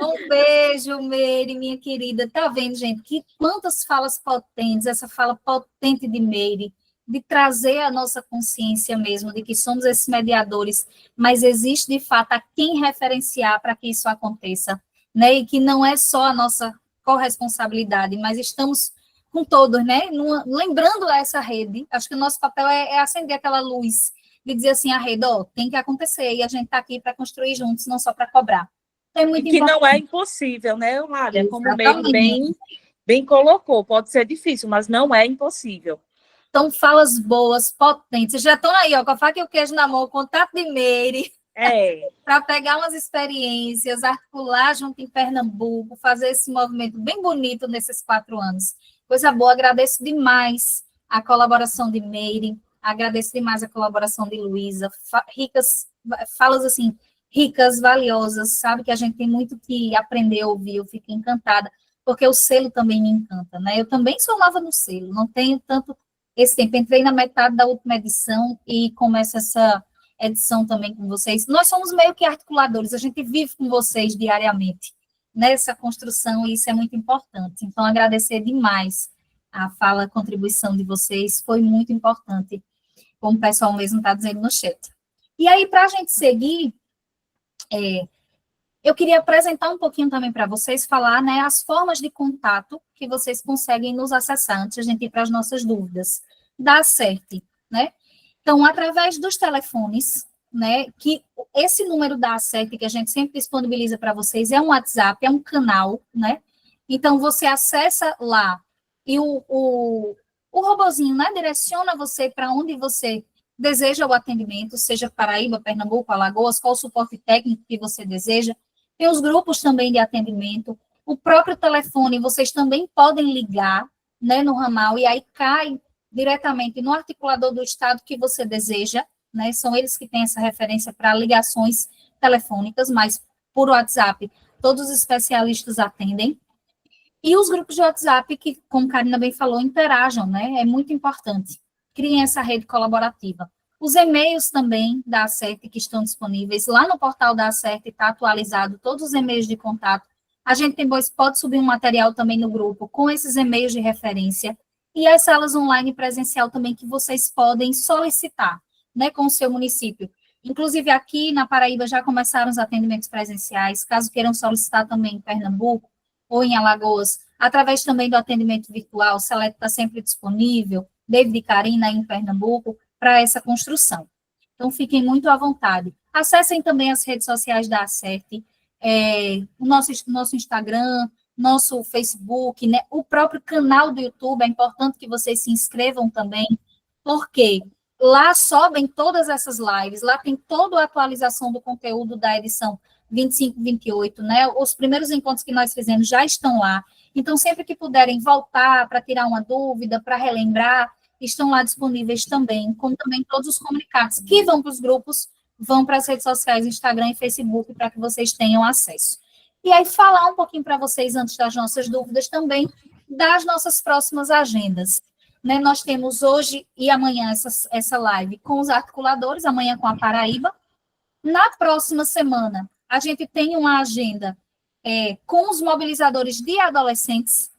Um beijo, Meire, minha querida. Tá vendo, gente? Quantas falas potentes, essa fala potente de Meire, de trazer a nossa consciência mesmo, de que somos esses mediadores, mas existe, de fato, a quem referenciar para que isso aconteça, né? E que não é só a nossa corresponsabilidade, mas estamos com todos, né? Lembrando essa rede, acho que o nosso papel é acender aquela luz, de dizer assim, a rede, tem que acontecer, e a gente está aqui para construir juntos, não só para cobrar. Então, é muito que importante. não é impossível, né, Eulália? Como o Meire bem colocou, pode ser difícil, mas não é impossível. Então, falas boas, potentes. Vocês já estão aí, ó, com a faca e o queijo na mão, o contato de Meire, para pegar umas experiências, articular junto em Pernambuco, fazer esse movimento bem bonito nesses 4 anos. Coisa boa, agradeço demais a colaboração de Meire, agradeço demais a colaboração de Luísa, falas assim, ricas, valiosas, sabe, que a gente tem muito que aprender a ouvir, eu fico encantada, porque o selo também me encanta, né? Eu também sou nova no selo, não tenho tanto esse tempo, entrei na metade da última edição e começo essa edição também com vocês. Nós somos meio que articuladores, a gente vive com vocês diariamente nessa construção e isso é muito importante. Então, agradecer demais a fala, a contribuição de vocês, foi muito importante, como o pessoal mesmo está dizendo no chat. E aí, para a gente seguir, eu queria apresentar um pouquinho também para vocês, falar, né, as formas de contato que vocês conseguem nos acessar, antes de a gente ir para as nossas dúvidas, da ACERT, né? Então, através dos telefones, né, que esse número da ACERT que a gente sempre disponibiliza para vocês é um WhatsApp, é um canal, né? Então, você acessa lá e o robozinho, né, direciona você para onde você deseja o atendimento, seja Paraíba, Pernambuco, Alagoas, qual o suporte técnico que você deseja. Tem os grupos também de atendimento, o próprio telefone, vocês também podem ligar, né, no ramal, e aí cai diretamente no articulador do estado que você deseja, né, são eles que têm essa referência para ligações telefônicas, mas por WhatsApp, todos os especialistas atendem. E os grupos de WhatsApp, que, como a Karina bem falou, interajam, né, é muito importante. Criem essa rede colaborativa. Os e-mails também da ACERT que estão disponíveis, lá no portal da ACERT está atualizado todos os e-mails de contato. A gente depois pode subir um material também no grupo com esses e-mails de referência e as salas online presencial também que vocês podem solicitar, né, com o seu município. Inclusive aqui na Paraíba já começaram os atendimentos presenciais, caso queiram solicitar também em Pernambuco ou em Alagoas, através também do atendimento virtual, o Seleto está sempre disponível, David e Karina aí em Pernambuco, para essa construção. Então, fiquem muito à vontade. Acessem também as redes sociais da ACERT, o nosso Instagram, nosso Facebook, né? O próprio canal do YouTube, é importante que vocês se inscrevam também, porque lá sobem todas essas lives, lá tem toda a atualização do conteúdo da edição 25, 28, né? Os primeiros encontros que nós fizemos já estão lá. Então, sempre que puderem voltar para tirar uma dúvida, para relembrar, estão lá disponíveis também, como também todos os comunicados que vão para os grupos, vão para as redes sociais, Instagram e Facebook, para que vocês tenham acesso. E aí, falar um pouquinho para vocês, antes das nossas dúvidas, também das nossas próximas agendas. Né, nós temos hoje e amanhã essa live com os articuladores, amanhã com a Paraíba. Na próxima semana, a gente tem uma agenda com os mobilizadores de adolescentes,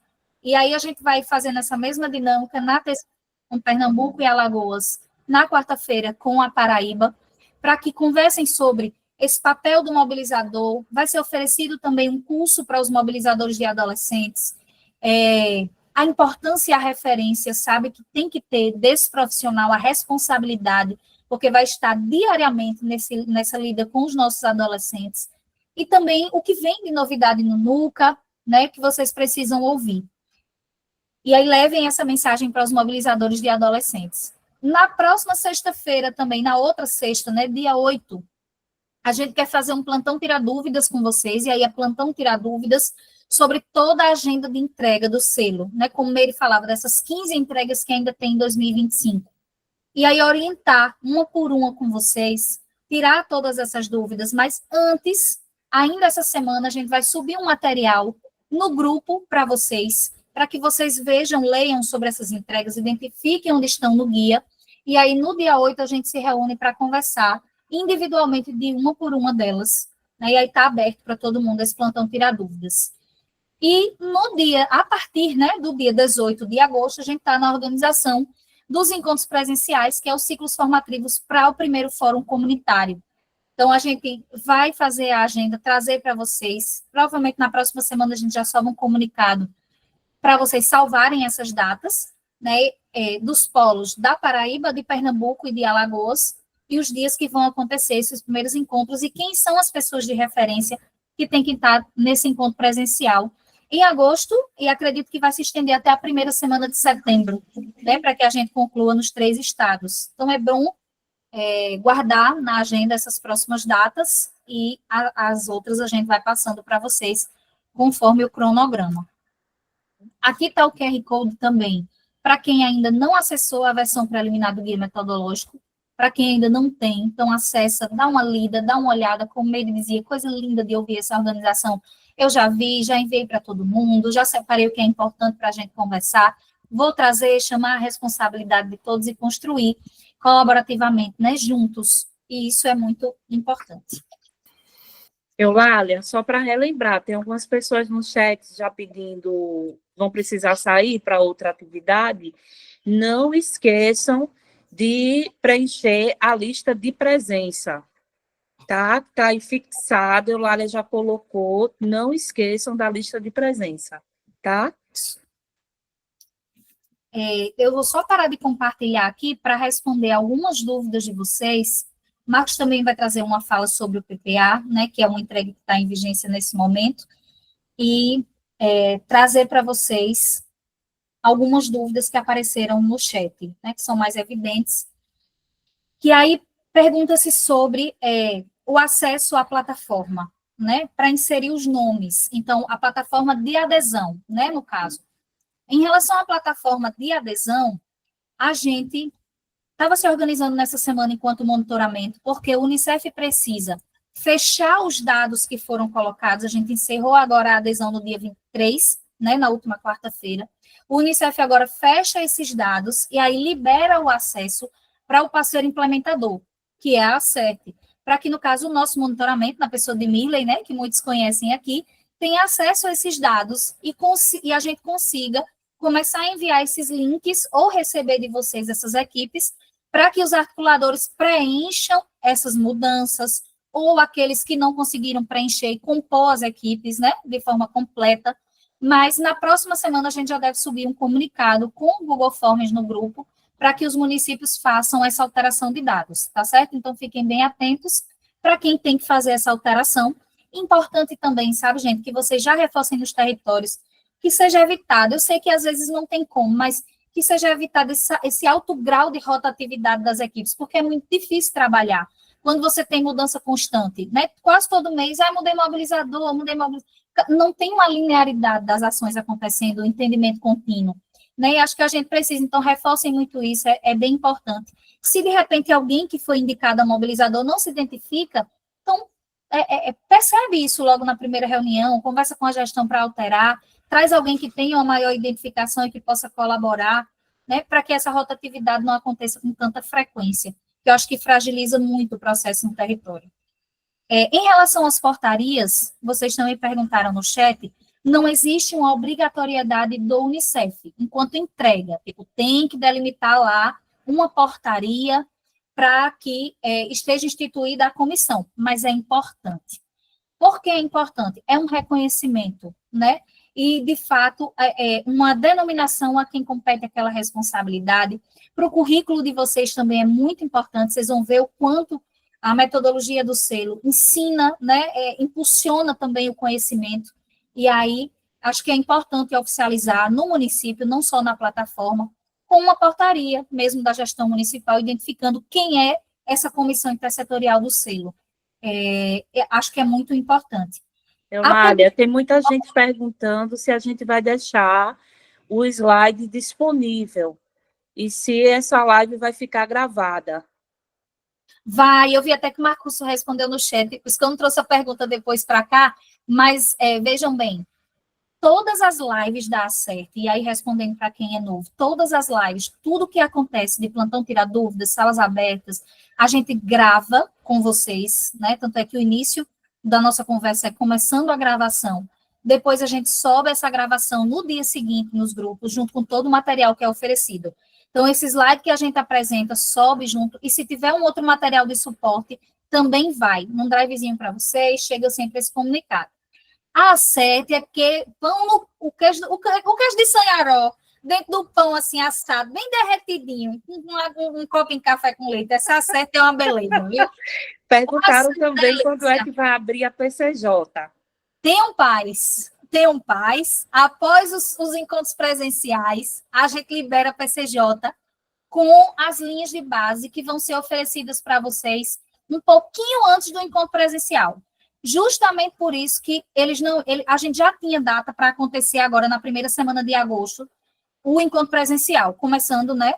e aí a gente vai fazendo essa mesma dinâmica na terça com Pernambuco e Alagoas, na quarta-feira com a Paraíba, para que conversem sobre esse papel do mobilizador. Vai ser oferecido também um curso para os mobilizadores de adolescentes. A importância e a referência, sabe, que tem que ter desse profissional, a responsabilidade, porque vai estar diariamente nessa lida com os nossos adolescentes. E também o que vem de novidade no NUCA, né, que vocês precisam ouvir. E aí levem essa mensagem para os mobilizadores de adolescentes. Na próxima sexta-feira também, na outra sexta, né, dia 8, a gente quer fazer um plantão tirar dúvidas com vocês, e aí é plantão tirar dúvidas sobre toda a agenda de entrega do selo, né, como ele falava, dessas 15 entregas que ainda tem em 2025. E aí orientar uma por uma com vocês, tirar todas essas dúvidas, mas antes, ainda essa semana, a gente vai subir um material no grupo para vocês, para que vocês vejam, leiam sobre essas entregas, identifiquem onde estão no guia, e aí no dia 8 a gente se reúne para conversar individualmente de uma por uma delas, né, e aí está aberto para todo mundo esse plantão tirar dúvidas. E no dia, a partir, né, do dia 18 de agosto, a gente está na organização dos encontros presenciais, que é os ciclos formativos para o primeiro fórum comunitário. Então, a gente vai fazer a agenda, trazer para vocês, provavelmente na próxima semana a gente já sobe um comunicado para vocês salvarem essas datas, né, dos polos da Paraíba, de Pernambuco e de Alagoas, e os dias que vão acontecer esses primeiros encontros, e quem são as pessoas de referência que tem que estar nesse encontro presencial em agosto, e acredito que vai se estender até a primeira semana de setembro, né, para que a gente conclua nos 3 estados. Então, é bom guardar na agenda essas próximas datas, e as outras a gente vai passando para vocês, conforme o cronograma. Aqui está o QR Code também, para quem ainda não acessou a versão preliminar do guia metodológico, para quem ainda não tem, então acessa, dá uma lida, dá uma olhada, como ele dizia, coisa linda de ouvir essa organização. Eu já vi, já enviei para todo mundo, já separei o que é importante para a gente conversar, vou trazer, chamar a responsabilidade de todos e construir colaborativamente, né, juntos, e isso é muito importante. Eulália, só para relembrar, tem algumas pessoas no chat já pedindo, vão precisar sair para outra atividade, não esqueçam de preencher a lista de presença, tá? Está aí fixado, Eulália já colocou, não esqueçam da lista de presença, tá? Eu vou só parar de compartilhar aqui para responder algumas dúvidas de vocês. Marcos também vai trazer uma fala sobre o PPA, né, que é uma entrega que está em vigência nesse momento, e trazer para vocês algumas dúvidas que apareceram no chat, né, que são mais evidentes. Que aí pergunta-se sobre o acesso à plataforma, né, para inserir os nomes. Então, a plataforma de adesão, né, no caso. Em relação à plataforma de adesão, a gente estava se organizando nessa semana enquanto monitoramento, porque o Unicef precisa fechar os dados que foram colocados. A gente encerrou agora a adesão no dia 23, né, na última quarta-feira. O Unicef agora fecha esses dados e aí libera o acesso para o parceiro implementador, que é a ACERT, para que, no caso, o nosso monitoramento, na pessoa de Mirley, né, que muitos conhecem aqui, tenha acesso a esses dados e a gente consiga começar a enviar esses links ou receber de vocês essas equipes para que os articuladores preencham essas mudanças ou aqueles que não conseguiram preencher e compor as equipes, né, de forma completa. Mas na próxima semana a gente já deve subir um comunicado com o Google Forms no grupo para que os municípios façam essa alteração de dados, tá certo? Então fiquem bem atentos para quem tem que fazer essa alteração. Importante também, sabe, gente, que vocês já reforcem nos territórios, que seja evitado, eu sei que às vezes não tem como, mas que seja evitado esse alto grau de rotatividade das equipes, porque é muito difícil trabalhar quando você tem mudança constante, né? Quase todo mês, mudei mobilizador, não tem uma linearidade das ações acontecendo, o entendimento contínuo, né? E acho que a gente precisa, então, reforcem muito isso, é bem importante. Se, de repente, alguém que foi indicado a mobilizador não se identifica, então, percebe isso logo na primeira reunião, conversa com a gestão para alterar, traz alguém que tenha uma maior identificação e que possa colaborar, né, para que essa rotatividade não aconteça com tanta frequência, que eu acho que fragiliza muito o processo no território. Em relação às portarias, vocês também perguntaram no chat, não existe uma obrigatoriedade do Unicef, enquanto entrega, tipo, tem que delimitar lá uma portaria para que esteja instituída a comissão, mas é importante. Por que é importante? É um reconhecimento, né? E, de fato, é uma denominação a quem compete aquela responsabilidade. Para o currículo de vocês também é muito importante, vocês vão ver o quanto a metodologia do selo ensina, né? Impulsiona também o conhecimento. E aí, acho que é importante oficializar no município, não só na plataforma, com uma portaria mesmo da gestão municipal, identificando quem é essa comissão intersetorial do selo. Acho que é muito importante. Eulália, tem muita gente perguntando se a gente vai deixar o slide disponível e se essa live vai ficar gravada. Vai, eu vi até que o Marcos respondeu no chat, por isso que eu não trouxe a pergunta depois para cá, mas vejam bem, todas as lives da Acerte, e aí respondendo para quem é novo, todas as lives, tudo que acontece de plantão tirar dúvidas, salas abertas, a gente grava com vocês, né? Tanto é que o início da nossa conversa é começando a gravação. Depois a gente sobe essa gravação no dia seguinte nos grupos, junto com todo o material que é oferecido. Então, esse slide que a gente apresenta sobe junto, e se tiver um outro material de suporte, também vai, num drivezinho para vocês, chega sempre esse comunicado. A sete é porque o queijo de Sanharó, dentro do pão assim assado, bem derretidinho, um copo em café com leite. Essa sete é uma beleza, viu? Perguntaram também quando é que vai abrir a PCJ. Tenham paz. Após os encontros presenciais, a gente libera a PCJ com as linhas de base que vão ser oferecidas para vocês um pouquinho antes do encontro presencial. Justamente por isso que a gente já tinha data para acontecer agora na primeira semana de agosto, o encontro presencial, começando, né,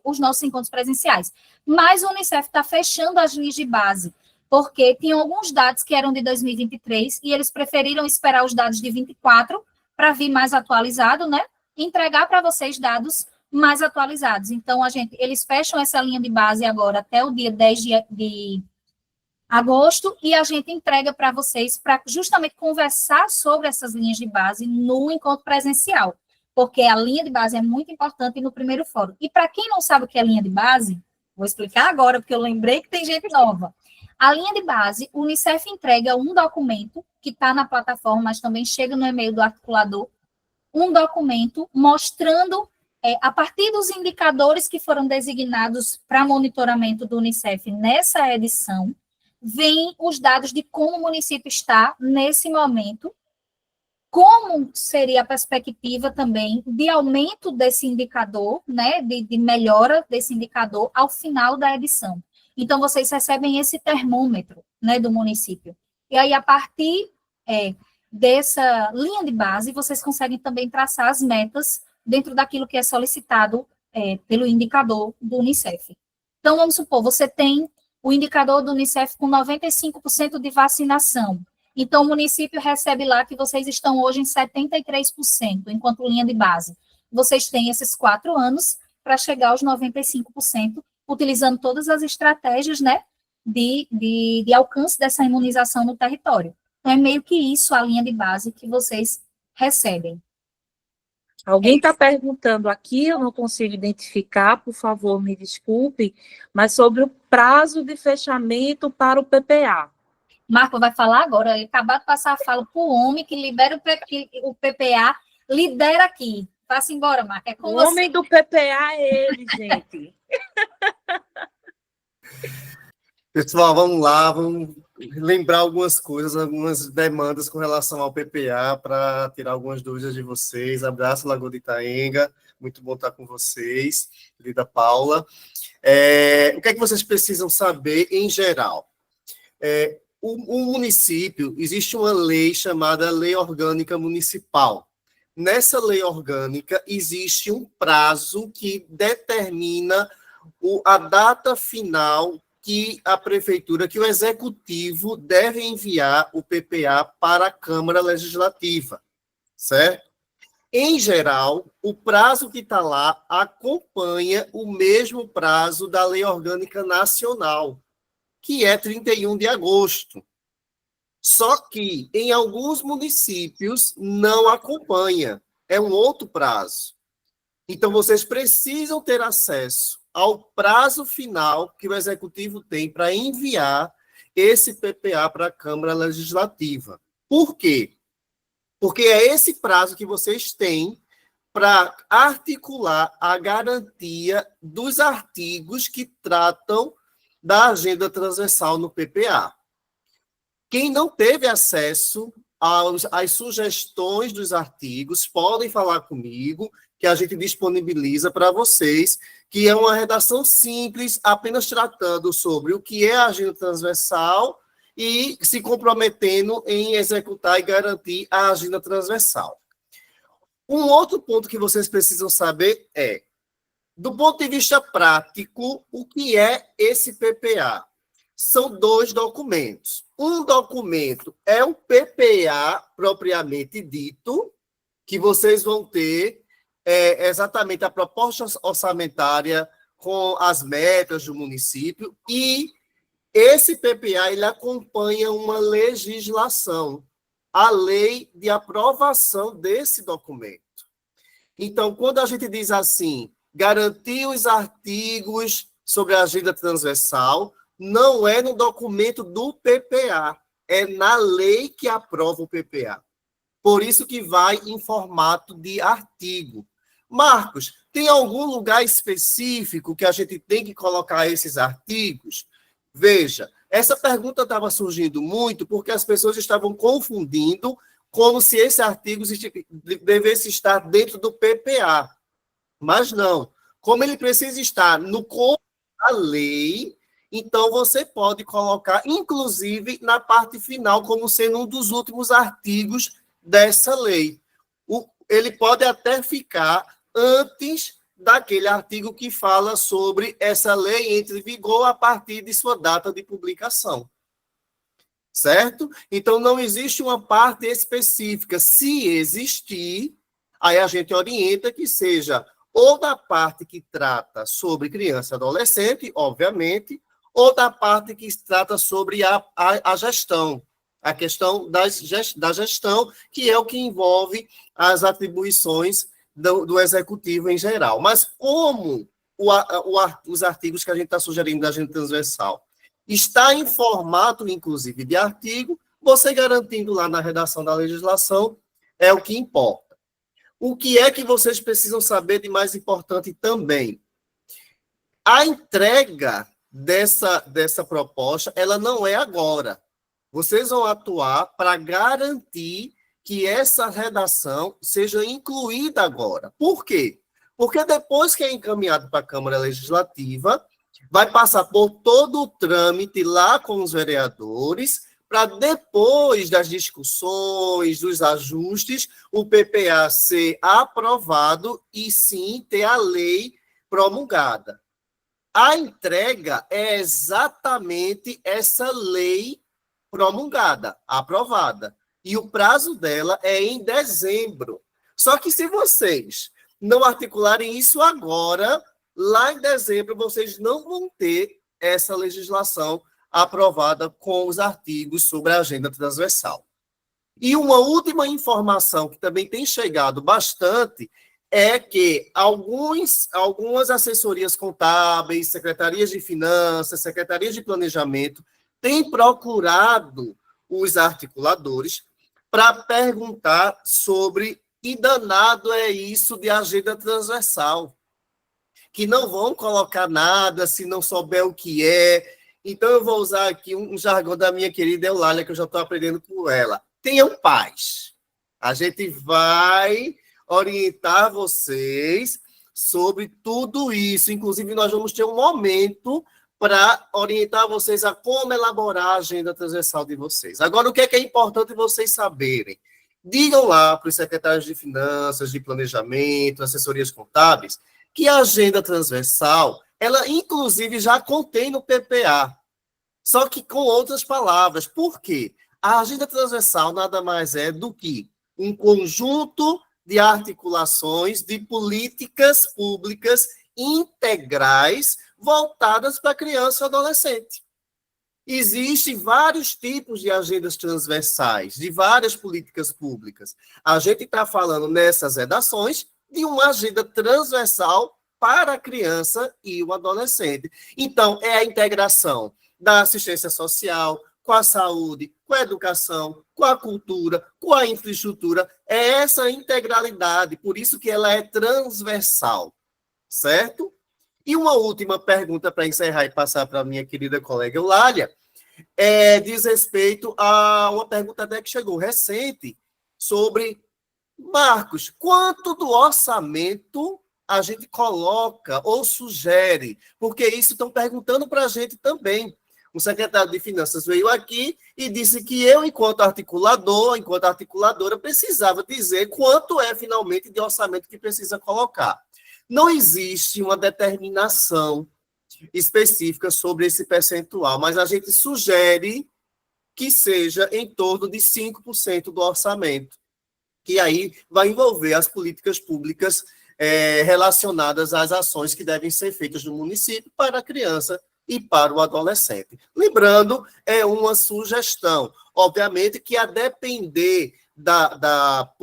os nossos encontros presenciais. Mas o Unicef está fechando as linhas de base, porque tinham alguns dados que eram de 2023 e eles preferiram esperar os dados de 24 para vir mais atualizado, né, e entregar para vocês dados mais atualizados. Então, eles fecham essa linha de base agora até o dia 10 de agosto, e a gente entrega para vocês para justamente conversar sobre essas linhas de base no encontro presencial, porque a linha de base é muito importante no primeiro fórum. E para quem não sabe o que é linha de base, vou explicar agora, porque eu lembrei que tem gente nova. A linha de base, o Unicef entrega um documento que está na plataforma, mas também chega no e-mail do articulador, um documento mostrando, a partir dos indicadores que foram designados para monitoramento do Unicef nessa edição, vem os dados de como o município está nesse momento, como seria a perspectiva também de aumento desse indicador, né, de melhora desse indicador ao final da edição. Então, vocês recebem esse termômetro, né, do município. E aí, a partir dessa linha de base, vocês conseguem também traçar as metas dentro daquilo que é solicitado pelo indicador do Unicef. Então, vamos supor, você tem o indicador do Unicef com 95% de vacinação. Então, o município recebe lá que vocês estão hoje em 73%, enquanto linha de base. Vocês têm esses 4 anos para chegar aos 95%, utilizando todas as estratégias, né, de alcance dessa imunização no território. Então, é meio que isso a linha de base que vocês recebem. Alguém está perguntando aqui, eu não consigo identificar, por favor, me desculpe, mas sobre o prazo de fechamento para o PPA. Marco vai falar agora, ele acabou de passar a fala para o homem que libera o PPA, lidera aqui. Passa embora, Marco, é com o você. Homem do PPA é ele, gente. Pessoal, vamos lá, vamos lembrar algumas coisas, algumas demandas com relação ao PPA para tirar algumas dúvidas de vocês. Abraço, Lagoa de Itaenga, muito bom estar com vocês, querida Paula. O que é que vocês precisam saber em geral? O município, existe uma lei chamada Lei Orgânica Municipal. Nessa lei orgânica, existe um prazo que determina a data final que a prefeitura, que o executivo deve enviar o PPA para a Câmara Legislativa, certo? Em geral, o prazo que está lá acompanha o mesmo prazo da Lei Orgânica Nacional, que é 31 de agosto. Só que, em alguns municípios, não acompanha. É um outro prazo. Então, vocês precisam ter acesso ao prazo final que o Executivo tem para enviar esse PPA para a Câmara Legislativa. Por quê? Porque é esse prazo que vocês têm para articular a garantia dos artigos que tratam da agenda transversal no PPA. Quem não teve acesso às sugestões dos artigos, podem falar comigo, que a gente disponibiliza para vocês, que é uma redação simples, apenas tratando sobre o que é a agenda transversal e se comprometendo em executar e garantir a agenda transversal. Um outro ponto que vocês precisam saber é, do ponto de vista prático, o que é esse PPA? São 2 documentos. Um documento é o PPA propriamente dito, que vocês vão ter exatamente a proposta orçamentária com as metas do município, e esse PPA ele acompanha uma legislação, a lei de aprovação desse documento. Então, quando a gente diz assim, garantir os artigos sobre a agenda transversal, não é no documento do PPA, é na lei que aprova o PPA. Por isso que vai em formato de artigo. Marcos, tem algum lugar específico que a gente tem que colocar esses artigos? Veja, essa pergunta estava surgindo muito porque as pessoas estavam confundindo como se esse artigo devesse estar dentro do PPA. Mas não. Como ele precisa estar no corpo da lei, então você pode colocar, inclusive, na parte final, como sendo um dos últimos artigos dessa lei. Ele pode até ficar antes daquele artigo que fala sobre essa lei entre em vigor a partir de sua data de publicação. Certo? Então, não existe uma parte específica. Se existir, aí a gente orienta que seja ou da parte que trata sobre criança e adolescente, obviamente, ou da parte que trata sobre a gestão, a questão da gestão, que é o que envolve as atribuições do executivo em geral. Mas como os artigos que a gente está sugerindo da agenda transversal está em formato, inclusive, de artigo, você garantindo lá na redação da legislação é o que importa. O que é que vocês precisam saber de mais importante também? A entrega dessa proposta, ela não é agora. Vocês vão atuar para garantir que essa redação seja incluída agora. Por quê? Porque depois que é encaminhado para a Câmara Legislativa, vai passar por todo o trâmite lá com os vereadores, para depois das discussões, dos ajustes, o PPA ser aprovado e sim ter a lei promulgada. A entrega é exatamente essa lei promulgada, aprovada. E o prazo dela é em dezembro. Só que se vocês não articularem isso agora, lá em dezembro vocês não vão ter essa legislação aprovada com os artigos sobre a agenda transversal. E uma última informação que também tem chegado bastante é que algumas assessorias contábeis, secretarias de finanças, secretarias de planejamento têm procurado os articuladores para perguntar sobre que danado é isso de agenda transversal, que não vão colocar nada se não souber o que é. Então, eu vou usar aqui um jargão da minha querida Eulália, que eu já estou aprendendo com ela. Tenham paz. A gente vai orientar vocês sobre tudo isso. Inclusive, nós vamos ter um momento para orientar vocês a como elaborar a agenda transversal de vocês. Agora, o que é importante vocês saberem? Digam lá para os secretários de finanças, de planejamento, assessorias contábeis, que a agenda transversal, ela inclusive já contém no PPA, só que com outras palavras. Por quê? A agenda transversal nada mais é do que um conjunto de articulações de políticas públicas integrais voltadas para criança e adolescente. Existem vários tipos de agendas transversais, de várias políticas públicas. A gente está falando nessas redações de uma agenda transversal para a criança e o adolescente. Então, é a integração da assistência social com a saúde, com a educação, com a cultura, com a infraestrutura. É essa integralidade, por isso que ela é transversal, certo? E uma última pergunta para encerrar e passar para a minha querida colega Eulália, diz respeito a uma pergunta até que chegou recente sobre, Marcos, quanto do orçamento a gente coloca ou sugere? Porque isso estão perguntando para a gente também. O secretário de Finanças veio aqui e disse que eu, enquanto articulador, enquanto articuladora, precisava dizer quanto é finalmente de orçamento que precisa colocar. Não existe uma determinação específica sobre esse percentual, mas a gente sugere que seja em torno de 5% do orçamento, que aí vai envolver as políticas públicas relacionadas às ações que devem ser feitas no município para a criança e para o adolescente. Lembrando, é uma sugestão. Obviamente que, a depender da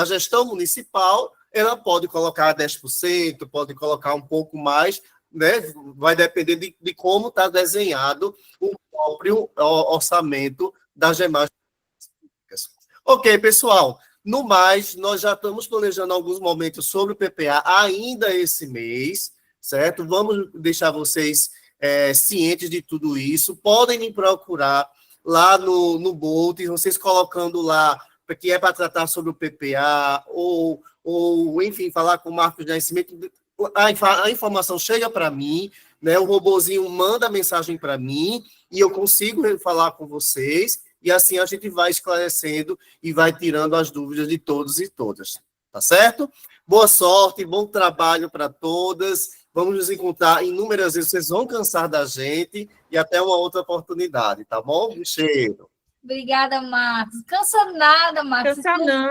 gestão municipal, ela pode colocar 10%, pode colocar um pouco mais, né? Vai depender de como está desenhado o próprio orçamento das demais públicas. Ok, pessoal. No mais, nós já estamos planejando alguns momentos sobre o PPA ainda esse mês, certo? Vamos deixar vocês cientes de tudo isso. Podem me procurar lá no Bolt, vocês colocando lá que é para tratar sobre o PPA, ou enfim, falar com o Marcos Nascimento, a informação chega para mim, né? O robozinho manda a mensagem para mim, e eu consigo falar com vocês, e assim a gente vai esclarecendo e vai tirando as dúvidas de todos e todas. Tá certo? Boa sorte, bom trabalho para todas. Vamos nos encontrar inúmeras vezes. Vocês vão cansar da gente e até uma outra oportunidade, tá bom? Um cheiro. Obrigada, Marcos. Cansa nada, Marcos. Cansa não.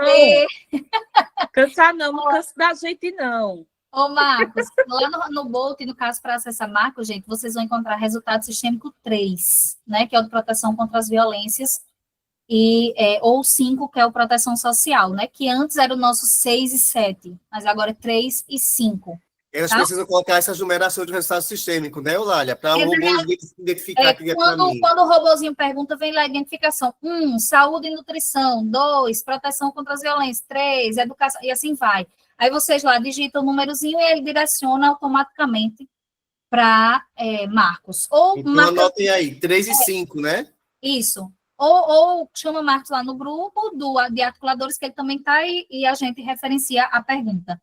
Cansa não, não cansa da gente, não. Ô, Marcos, lá no Bolt, no caso, para acessar Marcos, gente, vocês vão encontrar resultado sistêmico 3, né, que é o de proteção contra as violências, ou 5, que é o proteção social, né, que antes era o nosso 6 e 7, mas agora é 3 e 5. Elas precisam colocar essa numeração de resultado sistêmico, né, Eulália? Para o robô identificar que é para mim. Quando o robozinho pergunta, vem lá a identificação. 1, saúde e nutrição. 2, proteção contra as violências. 3, educação, e assim vai. Aí vocês lá digitam o númerozinho e ele direciona automaticamente para Marcos. Então, anotem aí, 3 e 5, né? Isso. Ou chama Marcos lá no grupo de articuladores, que ele também está aí, e a gente referencia a pergunta.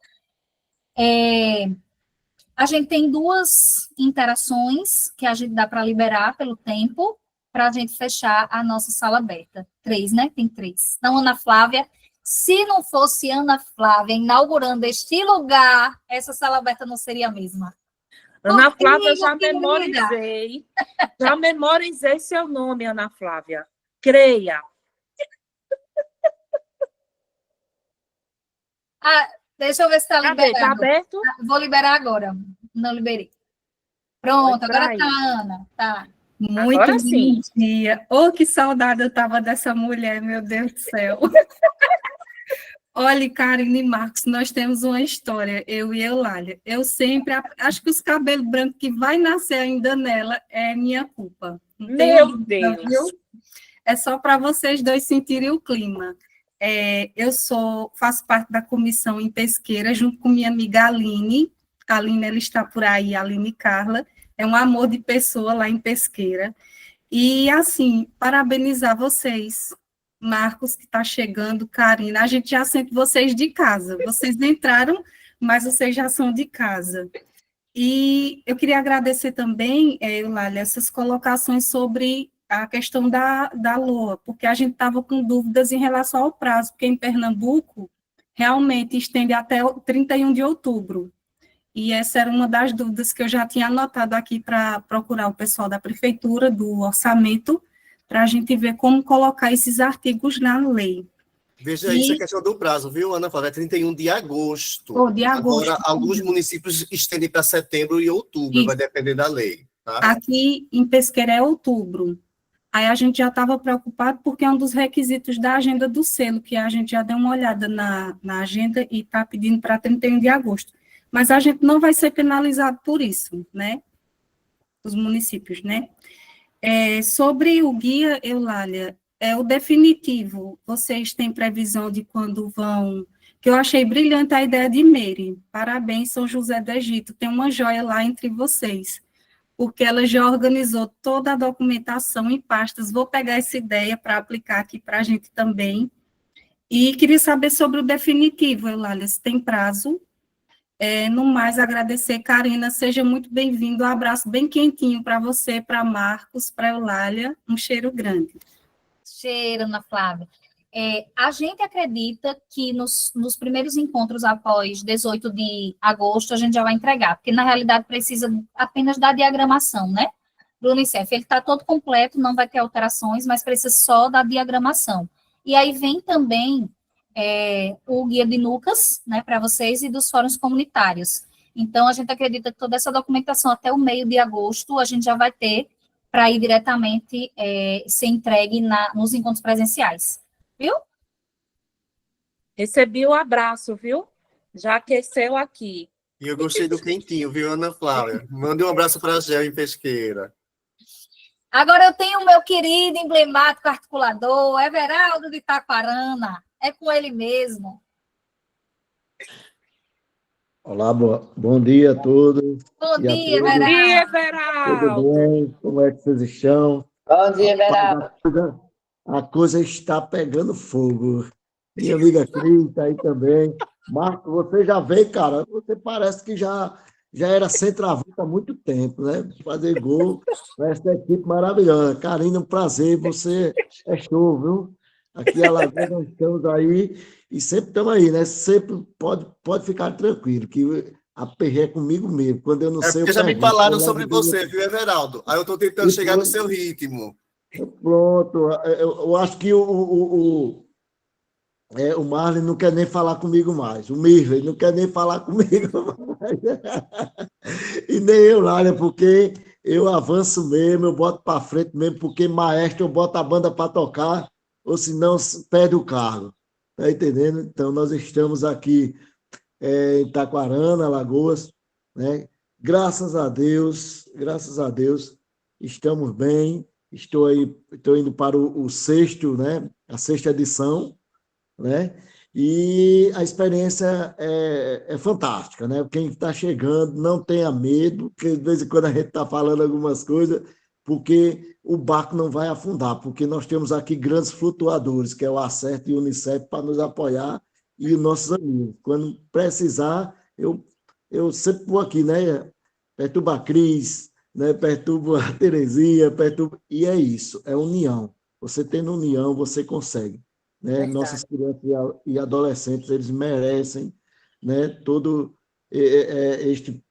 A gente tem 2 interações que a gente dá para liberar pelo tempo, para a gente fechar a nossa sala aberta. 3, né? Tem 3. Então, Ana Flávia, se não fosse Ana Flávia inaugurando este lugar, essa sala aberta não seria a mesma. Ana Flávia, já memorizei seu nome, Ana Flávia. Creia. Deixa eu ver se está liberado. Está aberto? Vou liberar agora. Não liberei. Pronto, agora está, Ana. Tá. Muito agora bom dia. Oh, que saudade eu estava dessa mulher, meu Deus do céu. Olha, Karine e Marcos, nós temos uma história, eu e Eulália. Eu sempre acho que os cabelos brancos que vai nascer ainda nela é minha culpa. Meu Deus! Viu? É só para vocês dois sentirem o clima. Eu faço parte da comissão em Pesqueira, junto com minha amiga Aline. A Aline, ela está por aí, a Aline Carla. É um amor de pessoa lá em Pesqueira. E, assim, parabenizar vocês, Marcos, que está chegando, Karina. A gente já sente vocês de casa. Vocês entraram, mas vocês já são de casa. E eu queria agradecer também, Eulália, essas colocações sobre a questão da LOA, porque a gente estava com dúvidas em relação ao prazo, porque em Pernambuco realmente estende até o 31 de outubro. E essa era uma das dúvidas que eu já tinha anotado aqui para procurar o pessoal da prefeitura, do orçamento, para a gente ver como colocar esses artigos na lei. Veja aí, isso é questão do prazo, viu, Ana Flávia? É 31 de agosto. De agosto. Agora, alguns municípios estendem para setembro e outubro, isso. Vai depender da lei. Tá? Aqui em Pesqueira é outubro. Aí a gente já estava preocupado porque é um dos requisitos da agenda do selo, que a gente já deu uma olhada na agenda e está pedindo para 31 de agosto. mas a gente não vai ser penalizado por isso, né? Os municípios, né? Sobre o guia, Eulália, o definitivo, vocês têm previsão de quando vão... Que eu achei brilhante a ideia de Meire. Parabéns, São José do Egito. Tem uma joia lá entre vocês, porque ela já organizou toda a documentação em pastas. Vou pegar essa ideia para aplicar aqui para a gente também. E queria saber sobre o definitivo, Eulália, se tem prazo. No mais, agradecer, Karina, seja muito bem-vindo. Um abraço bem quentinho para você, para Marcos, para Eulália. Um cheiro grande. Cheiro, Ana Flávia. A gente acredita que nos primeiros encontros após 18 de agosto a gente já vai entregar, porque na realidade precisa apenas da diagramação, né? Do Unicef. Ele está todo completo, não vai ter alterações, mas precisa só da diagramação. E aí vem também o guia de NUCAS, né, para vocês, e dos fóruns comunitários. Então, a gente acredita que toda essa documentação até o meio de agosto a gente já vai ter para ir diretamente ser entregue nos encontros presenciais. Viu? Recebi o abraço, viu? Já aqueceu aqui. E eu gostei do quentinho, viu, Ana Flávia? Mande um abraço para a Gel em Pesqueira. Agora eu tenho o meu querido emblemático articulador, Everaldo de Itaquarana. É com ele mesmo. Olá, bom dia a todos. Bom dia, todas. Bom dia, Everaldo. Tudo Everaldo. bem? Como é que vocês estão? Bom dia, Everaldo. A coisa está pegando fogo. Minha amiga Cris está aí também. Marco, você já veio, cara. Você parece que já era centroavante há muito tempo, né? Fazer gol. Essa equipe maravilhosa. Karina, um prazer. Você é show, viu? Aqui em Alagoas nós estamos aí e sempre estamos aí, né? Sempre pode ficar tranquilo, que a PG é comigo mesmo. Quando eu não sei... Porque já me falaram sobre você, viu, Everaldo? Aí eu estou tentando chegar no seu ritmo. Pronto. Eu acho que o Marlon não quer nem falar comigo mais. O Mirley não quer nem falar comigo mais. E nem eu, Lália, porque eu avanço mesmo, eu boto para frente mesmo, porque maestro eu boto a banda para tocar, ou senão perde o cargo. Tá entendendo? Então, nós estamos aqui em Itaquarana, Alagoas, né? Graças a Deus, estamos bem. Estou indo para o sexto, né? A sexta edição, né? E a experiência é fantástica, né? Quem está chegando, não tenha medo, porque de vez em quando a gente está falando algumas coisas, porque o barco não vai afundar, porque nós temos aqui grandes flutuadores, que é o Acerte e o Unicef, para nos apoiar, e os nossos amigos. Quando precisar, eu sempre vou aqui, né? Perturbo a Cris, né? Perturbo a Terezinha, e é isso, é união. Você tendo união, você consegue. Né? Nossas crianças e adolescentes, eles merecem, né? Todo este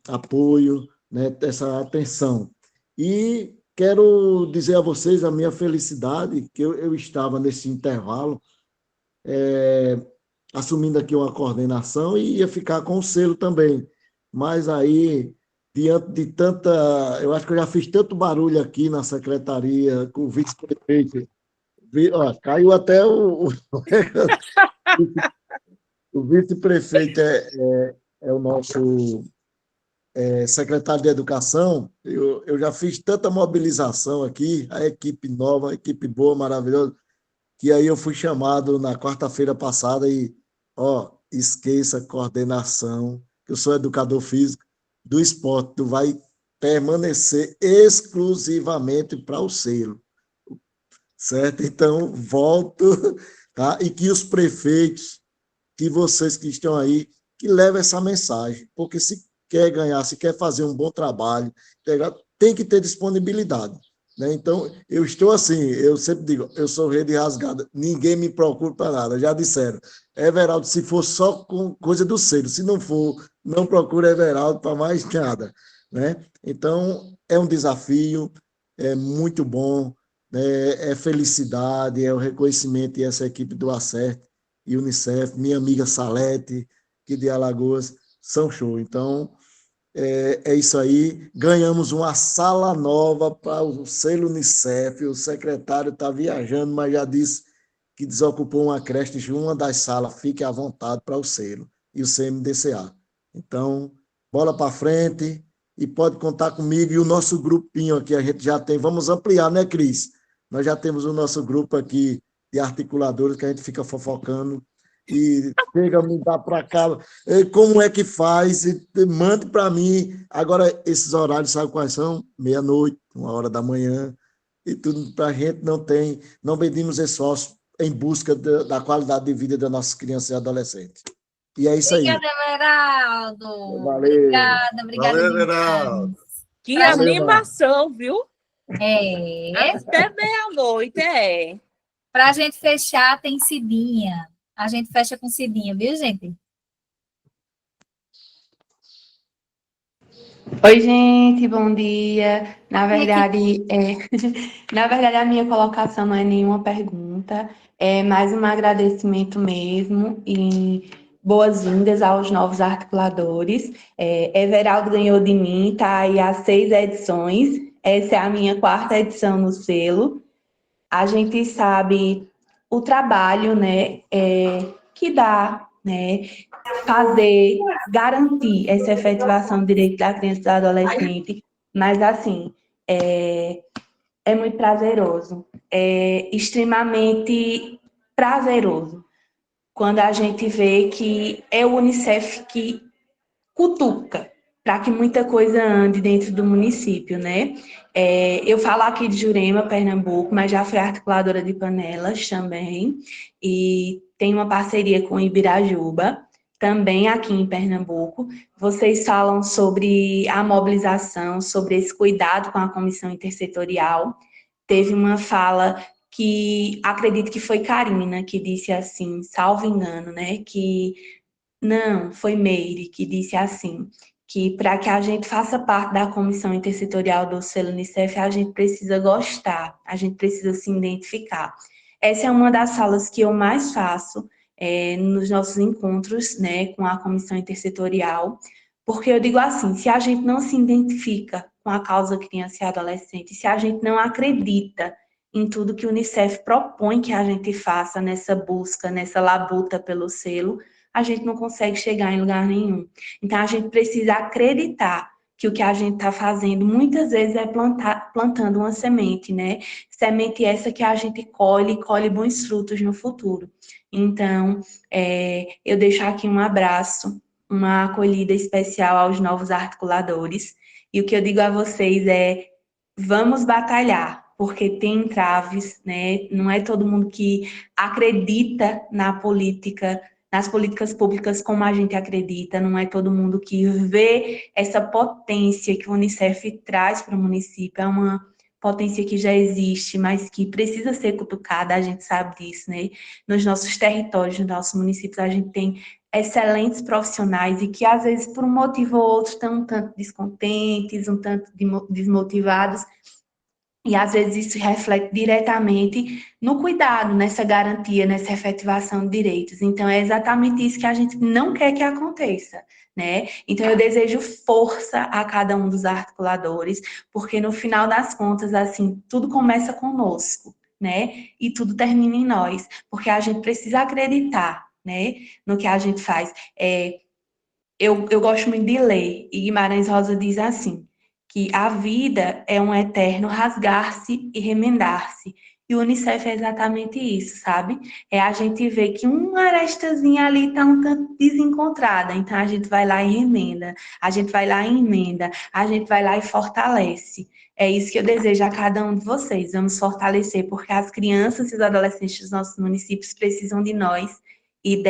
apoio, né? Essa atenção. E quero dizer a vocês a minha felicidade, que eu estava nesse intervalo, assumindo aqui uma coordenação e ia ficar com o selo também. Mas aí, diante de tanta... Eu acho que eu já fiz tanto barulho aqui na secretaria, com o vice-prefeito. Caiu até o vice-prefeito é o nosso secretário de Educação. Eu já fiz tanta mobilização aqui, a equipe nova, a equipe boa, maravilhosa, que aí eu fui chamado na quarta-feira passada e, esqueça a coordenação, que eu sou educador físico do esporte, tu vai permanecer exclusivamente para o selo. Certo? Então, volto, tá? E que os prefeitos, que vocês que estão aí, que levem essa mensagem, porque se quer ganhar, se quer fazer um bom trabalho, tem que ter disponibilidade, né? Então, eu estou assim, eu sempre digo, eu sou rede rasgada, ninguém me procura para nada, já disseram, Everaldo, se for só com coisa do selo, se não for, não procura Everaldo para mais nada, né? Então, é um desafio, é muito bom, é felicidade, é o reconhecimento e essa equipe do Acerte e Unicef, minha amiga Salete, que de Alagoas, são show. Então, é isso aí. Ganhamos uma sala nova para o selo Unicef, o secretário está viajando, mas já disse que desocupou uma creche de uma das salas, fique à vontade para o selo, e o CMDCA. Então, bola para frente e pode contar comigo e o nosso grupinho aqui, a gente já tem, vamos ampliar, né, Cris? Nós já temos o nosso grupo aqui de articuladores que a gente fica fofocando e chega a me dar para cá, como é que faz, e mande para mim. Agora, esses horários, sabe quais são? Meia-noite, 1h da manhã, e tudo para a gente não medimos esforço em busca da qualidade de vida das nossas crianças e adolescentes. E é isso aí. Obrigada, Everaldo. Valeu. Obrigada Valeu, demais. Everaldo. Que Pra gente- animação, viu? É, Até meia-noite, é. para a gente fechar, tem Cidinha. A gente fecha com Cidinha, viu, gente? Oi, gente, bom dia. Na Como é que verdade, na verdade, a minha colocação não é nenhuma pergunta, é mais um agradecimento mesmo e boas-vindas aos novos articuladores. Everaldo ganhou de mim, tá aí há 6 edições. Essa é a minha 4ª edição no selo. A gente sabe o trabalho, né, que dá, né, garantir essa efetivação do direito da criança e do adolescente, mas assim, é muito prazeroso, é extremamente prazeroso quando a gente vê que é o Unicef que cutuca para que muita coisa ande dentro do município, né? Eu falo aqui de Jurema, Pernambuco, mas já fui articuladora de Panelas também, e tenho uma parceria com Ibirajuba, também aqui em Pernambuco. Vocês falam sobre a mobilização, sobre esse cuidado com a comissão intersetorial. Teve uma fala que acredito que foi Karina que disse assim, salvo engano, né? Que não, foi Meire que disse assim, que para que a gente faça parte da comissão intersetorial do selo Unicef, a gente precisa gostar, a gente precisa se identificar. Essa é uma das falas que eu mais faço nos nossos encontros, né, com a comissão intersetorial, porque eu digo assim, se a gente não se identifica com a causa criança e adolescente, se a gente não acredita em tudo que o Unicef propõe que a gente faça nessa busca, nessa labuta pelo selo, a gente não consegue chegar em lugar nenhum. Então, a gente precisa acreditar que o que a gente está fazendo, muitas vezes, é plantando uma semente, né? Semente essa que a gente colhe bons frutos no futuro. Então, eu deixo aqui um abraço, uma acolhida especial aos novos articuladores, e o que eu digo a vocês é, vamos batalhar, porque tem entraves, né? Não é todo mundo que acredita nas políticas públicas como a gente acredita, não é todo mundo que vê essa potência que o Unicef traz para o município, é uma potência que já existe, mas que precisa ser cutucada, a gente sabe disso, né? Nos nossos territórios, nos nossos municípios, a gente tem excelentes profissionais e que, às vezes, por um motivo ou outro, estão um tanto descontentes, um tanto desmotivados, e às vezes isso reflete diretamente no cuidado, nessa garantia, nessa efetivação de direitos. Então, é exatamente isso que a gente não quer que aconteça, né? Então, eu desejo força a cada um dos articuladores, porque no final das contas, assim, tudo começa conosco, né? E tudo termina em nós, porque a gente precisa acreditar, né, no que a gente faz. Eu gosto muito de ler, e Guimarães Rosa diz assim, que a vida é um eterno rasgar-se e remendar-se. E o Unicef é exatamente isso, sabe? É a gente ver que uma arestazinha ali está um tanto desencontrada, então a gente vai lá e remenda, a gente vai lá e emenda, a gente vai lá e fortalece. É isso que eu desejo a cada um de vocês. Vamos fortalecer, porque as crianças e os adolescentes dos nossos municípios precisam de nós e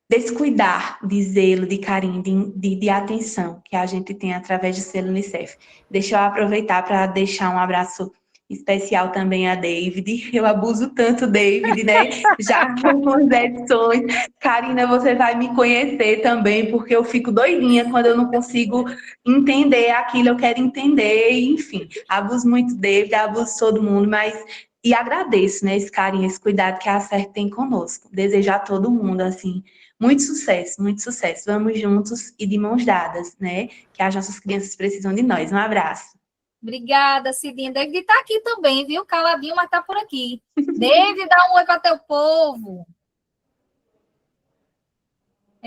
desse cuidar, de zelo, de carinho, de atenção que a gente tem através do selo Unicef. Deixa eu aproveitar para deixar um abraço especial também a David. Eu abuso tanto, David, né? Já com as edições. Karina, você vai me conhecer também, porque eu fico doidinha quando eu não consigo entender aquilo, eu quero entender, enfim. Abuso muito David, abuso todo mundo, mas e agradeço, né, esse carinho, esse cuidado que a CERT tem conosco. Desejo a todo mundo, assim, muito sucesso, muito sucesso. Vamos juntos e de mãos dadas, né? Que as nossas crianças precisam de nós. Um abraço. Obrigada, Cidinha. David está aqui também, viu? Caladinho, mas está por aqui. David, dá um oi para teu povo.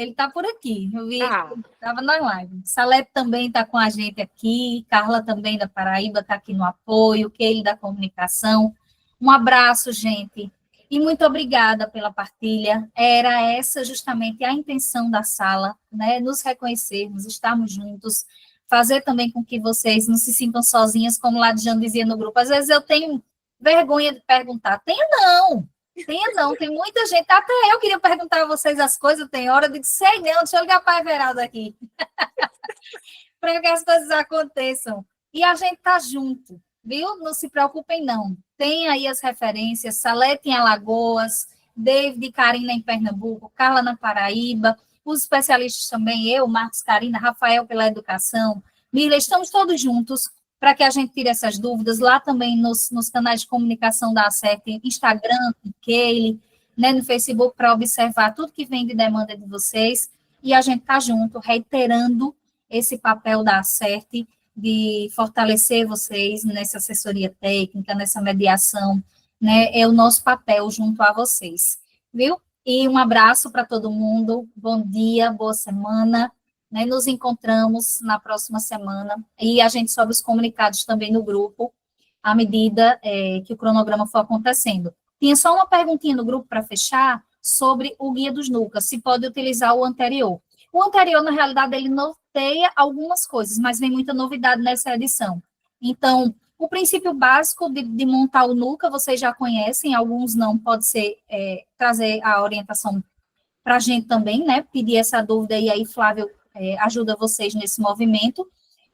Ele está por aqui. Eu vi, Ah. estava na live. Salete também está com a gente aqui. Carla também da Paraíba está aqui no apoio. Keile da comunicação. Um abraço, gente. E muito obrigada pela partilha. Era essa justamente a intenção da sala, né? Nos reconhecermos, estarmos juntos, fazer também com que vocês não se sintam sozinhas, como lá de Jane dizia no grupo. Às vezes eu tenho vergonha de perguntar. Tenha não, tem muita gente. Até eu queria perguntar a vocês as coisas, tem hora de sei não, deixa eu ligar para a Everaldo aqui. Para que as coisas aconteçam. E a gente tá junto, viu? Não se preocupem, não. Tem aí as referências, Salete em Alagoas, David e Karina em Pernambuco, Carla na Paraíba, os especialistas também, eu, Marcos, Karina, Rafael pela educação, Mila, estamos todos juntos para que a gente tire essas dúvidas, lá também nos canais de comunicação da Acerte, Instagram, Keile, né, no Facebook, para observar tudo que vem de demanda de vocês, e a gente está junto, reiterando esse papel da Acerte, de fortalecer vocês nessa assessoria técnica, nessa mediação, né, é o nosso papel junto a vocês, viu? E um abraço para todo mundo, bom dia, boa semana, né, nos encontramos na próxima semana, e a gente sobe os comunicados também no grupo, à medida que o cronograma for acontecendo. Tinha só uma perguntinha no grupo para fechar, sobre o Guia dos NUCAS, se pode utilizar o anterior. O anterior, na realidade, ele norteia algumas coisas, mas vem muita novidade nessa edição. Então, o princípio básico de montar o NUCA, vocês já conhecem, alguns não, pode ser trazer a orientação para a gente também, né, pedir essa dúvida, e aí Flávio ajuda vocês nesse movimento,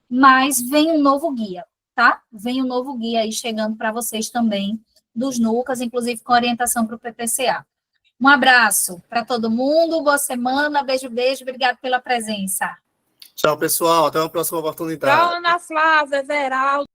mas vem um novo guia, tá? Vem um novo guia aí chegando para vocês também, dos NUCAS, inclusive com orientação para o PPCA. Um abraço para todo mundo, boa semana, beijo, obrigado pela presença. Tchau, pessoal, até uma próxima oportunidade. Tchau, Ana Flávia, Everaldo.